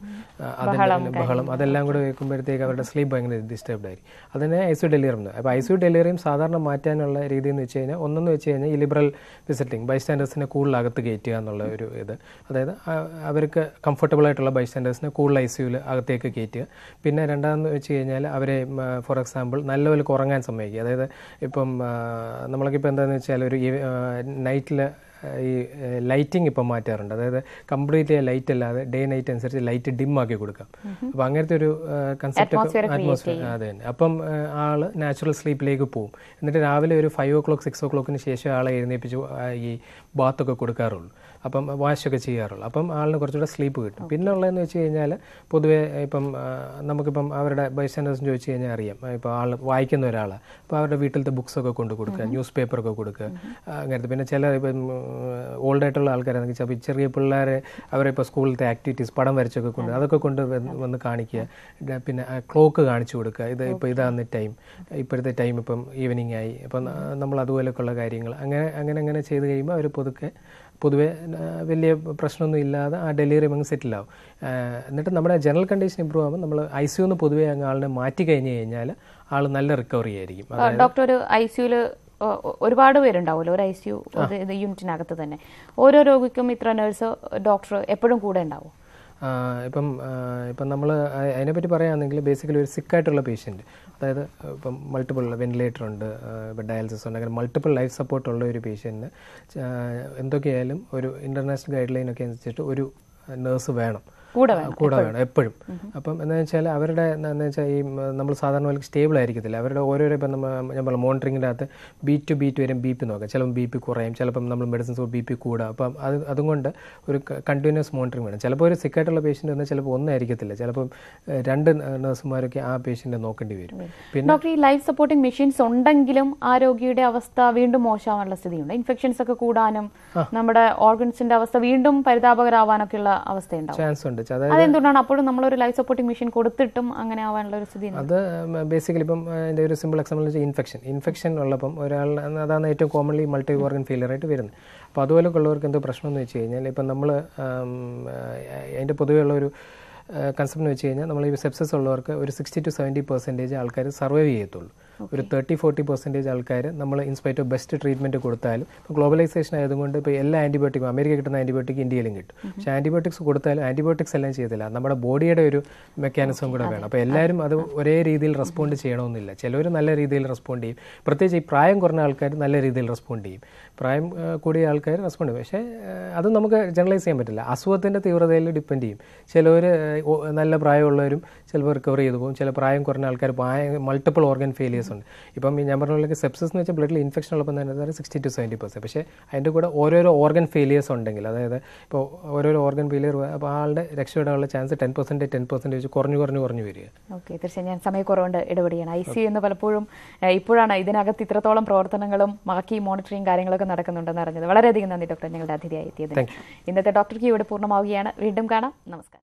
അതിൻ്റെ ബഹളം, അതെല്ലാം കൂടെ കേൾക്കുമ്പോഴത്തേക്ക് അവരുടെ സ്ലീപ്പ് ഭയങ്കര ഡിസ്റ്റർബ്ഡ് ആയിരിക്കും. അതിനെ ഐസിയു ഡെലീറിയം. അപ്പോൾ ഐസിയു ഡെലീറിയം സാധാരണ മാറ്റാനുള്ള രീതി എന്ന് വെച്ച് കഴിഞ്ഞാൽ, ഒന്നെന്ന് വെച്ച് കഴിഞ്ഞാൽ ഈ ലിബറൽ വിസിറ്റിംഗ്, ബൈസ്റ്റാൻഡേഴ്സിനെ കൂടുതൽ അകത്ത് കയറ്റുക എന്നുള്ള ഒരു ഇത്. അതായത് അവർക്ക് കംഫർട്ടബിൾ ആയിട്ടുള്ള ബൈസ്റ്റാൻഡേഴ്സിനെ കൂടുതൽ ഐസിയുവിൽ അകത്തേക്ക് കയറ്റുക. പിന്നെ രണ്ടാമെന്ന് വെച്ച് കഴിഞ്ഞാൽ അവരെ ഫോർ എക്സാമ്പിൾ നല്ലപോലെ ഉറങ്ങാൻ സമ്മതിക്കുക. അതായത് ഇപ്പം നമ്മളൊക്കെ ഇപ്പോൾ എന്താണെന്ന് വെച്ചാൽ ഒരു നൈറ്റിൽ ഈ ലൈറ്റിംഗ് ഇപ്പം മാറ്റാറുണ്ട്. അതായത് കംപ്ലീറ്റ്ലി ലൈറ്റ് അല്ലാതെ ഡേ നൈറ്റ് അനുസരിച്ച് ലൈറ്റ് ഡിം ആക്കി കൊടുക്കാം. അപ്പം അങ്ങനത്തെ ഒരു കൺസെപ്റ്റ് അറ്റ്മോസ്ഫിയർ അത് തന്നെ. അപ്പം ആൾ നാച്ചുറൽ സ്ലീപ്പിലേക്ക് പോകും. എന്നിട്ട് രാവിലെ ഒരു 5 o'clock 6 o'clockന് ശേഷം ആളെ എഴുന്നേൽപ്പിച്ച് ഈ ബാത്തൊക്കെ കൊടുക്കാറുള്ളൂ. അപ്പം വാഷൊക്കെ ചെയ്യാറുള്ളൂ. അപ്പം ആളിന് കുറച്ചുകൂടെ സ്ലീപ്പ് കിട്ടും. പിന്നെ ഉള്ളതെന്ന് വെച്ച് കഴിഞ്ഞാൽ പൊതുവേ ഇപ്പം നമുക്കിപ്പം അവരുടെ ബൈസ്റ്റാൻഡേഴ്സിന് ചോദിച്ചു കഴിഞ്ഞാൽ അറിയാം, ഇപ്പോൾ ആൾ വായിക്കുന്ന ഒരാളാണ്, അപ്പോൾ അവരുടെ വീട്ടിലത്തെ ബുക്സൊക്കെ കൊണ്ട് കൊടുക്കുക, ന്യൂസ് പേപ്പറൊക്കെ കൊടുക്കുക, അങ്ങനത്തെ. പിന്നെ ചില ഇപ്പം ഓൾഡായിട്ടുള്ള ആൾക്കാരാണെങ്കിൽ ചിലപ്പോൾ ചെറിയ പിള്ളേരെ അവരിപ്പോൾ സ്കൂളിലത്തെ ആക്ടിവിറ്റീസ് പടം വരച്ചൊക്കെ കൊണ്ട് അതൊക്കെ കൊണ്ട് വന്ന് കാണിക്കുക. പിന്നെ ക്ലോക്ക് കാണിച്ചു കൊടുക്കുക, ഇത് ഇപ്പോൾ ഇതാണ് ടൈം, ഇപ്പോഴത്തെ ടൈം ഇപ്പം ഈവനിങ് ആയി, അപ്പം നമ്മൾ അതുപോലെയൊക്കെയുള്ള കാര്യങ്ങൾ അങ്ങനെ ചെയ്ത് കഴിയുമ്പോൾ അവർ പൊതുവെ വലിയ പ്രശ്നമൊന്നും ഇല്ലാതെ ആ ഡെലിവറി അങ്ങ് സെറ്റിലാവും. എന്നിട്ട് നമ്മുടെ ജനറൽ കണ്ടീഷൻ ഇമ്പ്രൂവ് ആകുമ്പോൾ നമ്മൾ ഐസിയുന്ന് പൊതുവെ അങ്ങ് ആളിനെ മാറ്റി കഴിഞ്ഞ് കഴിഞ്ഞാൽ ആൾ നല്ല റിക്കവറി ആയിരിക്കും. ഡോക്ടർ, ഒരു ഐസിയുവിൽ ഒരുപാട് പേരുണ്ടാവുമല്ലോ ഒരു ഐസിയു യൂണിറ്റിനകത്ത് തന്നെ. ഓരോ രോഗിക്കും ഇത്ര നേഴ്സ് ഡോക്ടർ എപ്പോഴും കൂടെ ഉണ്ടാവും? ഇപ്പം നമ്മൾ അതിനെപ്പറ്റി പറയുകയാണെങ്കിൽ ബേസിക്കലി ഒരു സിക്കായിട്ടുള്ള പേഷ്യൻറ്റ്, അതായത് ഇപ്പം മൾട്ടിപ്പിൾ വെന്റിലേറ്റർ ഉണ്ട്, ഇപ്പം ഡയാലിസിസ് ഉണ്ട്, അങ്ങനെ മൾട്ടിപ്പിൾ ലൈഫ് സപ്പോർട്ടുള്ള ഒരു പേഷ്യൻറ്റിന് എന്തൊക്കെയായാലും ഒരു ഇൻ്റർനാഷണൽ ഗൈഡ് ലൈനൊക്കെ അനുസരിച്ചിട്ട് ഒരു നേഴ്സ് വേണം, കൂടെ വേണം എപ്പോഴും. അപ്പം എന്താണെന്ന് വെച്ചാൽ അവരുടെ എന്താണെന്ന് വെച്ചാൽ ഈ നമ്മൾ സാധാരണ പോലെ സ്റ്റേബിൾ ആയിരിക്കത്തില്ല. അവരുടെ ഓരോരോ ഇപ്പം ഞാൻ പറഞ്ഞ മോണിറ്ററിങ്ങിൻ്റെ അകത്ത് ബീറ്റ് ടു ബീറ്റ് വരും BP നോക്കാം. ചിലപ്പം BP കുറയും, ചിലപ്പം നമ്മൾ മെഡിസിൻസ് BP കൂടാം. അപ്പം അതുകൊണ്ട് ഒരു കണ്ടിന്യൂസ് മോണിറ്ററിങ് വേണം. ചിലപ്പോൾ ഒരു സിക്കായിട്ടുള്ള പേഷ്യൻ്റ് വന്നാൽ ചിലപ്പോൾ ഒന്നായിരിക്കത്തില്ല, ചിലപ്പം 2 നഴ്സുമാരൊക്കെ ആ പേഷ്യൻറ്റിനെ നോക്കേണ്ടി വരും. പിന്നെ ഡോക്ടർ, ഈ ലൈഫ് സപ്പോർട്ടിംഗ് മെഷീൻസ് ഉണ്ടെങ്കിലും ആ രോഗിയുടെ അവസ്ഥ വീണ്ടും മോശമാവാനുള്ള സ്ഥിതിയുണ്ട്. ഇൻഫെക്ഷൻസ് ഒക്കെ കൂടാനും നമ്മുടെ ഓർഗൻസിന്റെ അവസ്ഥ വീണ്ടും പരിതാപകരമാവാനൊക്കെയുള്ള അവസ്ഥയുണ്ടാവും. ചാൻസ് ഉണ്ട്. അതായത് അതെന്തുകൊണ്ടാണ് അപ്പോഴും നമ്മളൊരു ലൈഫ് സപ്പോർട്ടിംഗ് മെഷീൻ കൊടുത്തിട്ടും അങ്ങനെ ആവാനുള്ള ഒരു സ്ഥിതി? അത് ബേസിക്കലി ഇപ്പം എൻ്റെ ഒരു സിമ്പിൾ എക്സാമ്പിൾ വെച്ചാൽ ഇൻഫെക്ഷൻ ഉള്ളപ്പം ഒരാൾ അതാണ് ഏറ്റവും കോമൺലി മൾട്ടി ഓർഗൻ ഫെയിലിയർ ആയിട്ട് വരുന്നത്. അപ്പോൾ അതുപോലെ ഉള്ളവർക്ക് എന്തോ പ്രശ്നം എന്ന് വെച്ച് കഴിഞ്ഞാൽ ഇപ്പം നമ്മൾ അതിൻ്റെ പൊതുവെയുള്ള ഒരു കൺസെപ്റ്റ് എന്ന് വെച്ച് കഴിഞ്ഞാൽ നമ്മൾ ഈ സെപ്സിസ് ഉള്ളവർക്ക് ഒരു 60 to 70% ആൾക്കാർ സർവൈവ് ചെയ്യത്തുള്ളൂ. ഒരു 30-40% ആൾക്കാർ നമ്മൾ ഇൻസ്പൈറ്റ് ഓഫ് ബെസ്റ്റ് ട്രീറ്റ്മെൻറ്റ് കൊടുത്താലും ഇപ്പോൾ ഗ്ലോബലൈസേഷൻ ആയതുകൊണ്ട് ഇപ്പോൾ എല്ലാ ആൻറ്റിബയോട്ടിക്കും അമേരിക്ക കിട്ടുന്ന ആൻറ്റിബയോട്ടിക് ഇന്ത്യയിലും കിട്ടും. പക്ഷേ ആൻറ്റിബയോട്ടിക്സ് കൊടുത്താലും ആൻറ്റിബയോട്ടിക്സ് എല്ലാം ചെയ്തില്ല, നമ്മുടെ ബോഡിയുടെ ഒരു മെക്കാനിസം കൂടെ വേണം. അപ്പോൾ എല്ലാവരും അത് ഒരേ രീതിയിൽ റെസ്പോണ്ട് ചെയ്യണമെന്നില്ല. ചിലവർ നല്ല രീതിയിൽ റെസ്പോണ്ട് ചെയ്യും, പ്രത്യേകിച്ച് ഈ പ്രായം കുറഞ്ഞ ആൾക്കാർ നല്ല രീതിയിൽ റെസ്പോണ്ട് ചെയ്യും, പ്രായം കൂടിയ ആൾക്കാർ റെസ്പോണ്ട് ചെയ്യും. പക്ഷേ അത് നമുക്ക് ജനറലൈസ് ചെയ്യാൻ പറ്റില്ല, അസുഖത്തിൻ്റെ തീവ്രതയിൽ ഡിപ്പെൻഡ് ചെയ്യും. ചിലവർ നല്ല പ്രായമുള്ളവരും ചിലപ്പോൾ റിക്കവർ ചെയ്തു പോകും, ചില പ്രായം കുറഞ്ഞ ആൾക്കാർ മൾട്ടിപ്പിൾ ഓർഗൻ ഫെയിലിയേഴ്സ് ഉണ്ട്. ഇപ്പം ഞാൻ പറഞ്ഞ പോലെ സെപ്സിസ് എന്ന് വെച്ചാൽ ബ്ലഡിൽ ഇൻഫെക്ഷൻ ഉള്ളപ്പോൾ തന്നെ 60 to 70%. പക്ഷേ അതിൻ്റെ കൂടെ ഓരോരോ ഓർഗൻ ഫെയിലിയേഴ്സ് ഉണ്ടെങ്കിൽ, അതായത് ഇപ്പോൾ ഓരോരോ ഓർഗൻ ഫെയിലിയർ അപ്പോൾ ആളുടെ രക്ഷപ്പെടാനുള്ള ചാൻസ് 10% കുറഞ്ഞു വരിക. ഓക്കെ, തീർച്ചയായും ഞാൻ സമയക്കുറവുണ്ട് ഇടപെടുകയാണ്. ICU എന്ന് പലപ്പോഴും ഇപ്പോഴാണ് ഇതിനകത്ത് ഇത്രത്തോളം പ്രവർത്തനങ്ങളും ബാക്കി മോണിറ്ററിംഗ് കാര്യങ്ങളൊക്കെ നടക്കുന്നുണ്ടെന്ന് അറിഞ്ഞത്. വളരെയധികം നന്ദി ഡോക്ടർ, ഞങ്ങളുടെ അതിഥിയായി എത്തിയത്. ഇന്നത്തെ ഡോക്ടർ ക്യൂ ഇവിടെ പൂർണ്ണമാവുകയാണ്. വീണ്ടും കാണാം. നമസ്കാരം.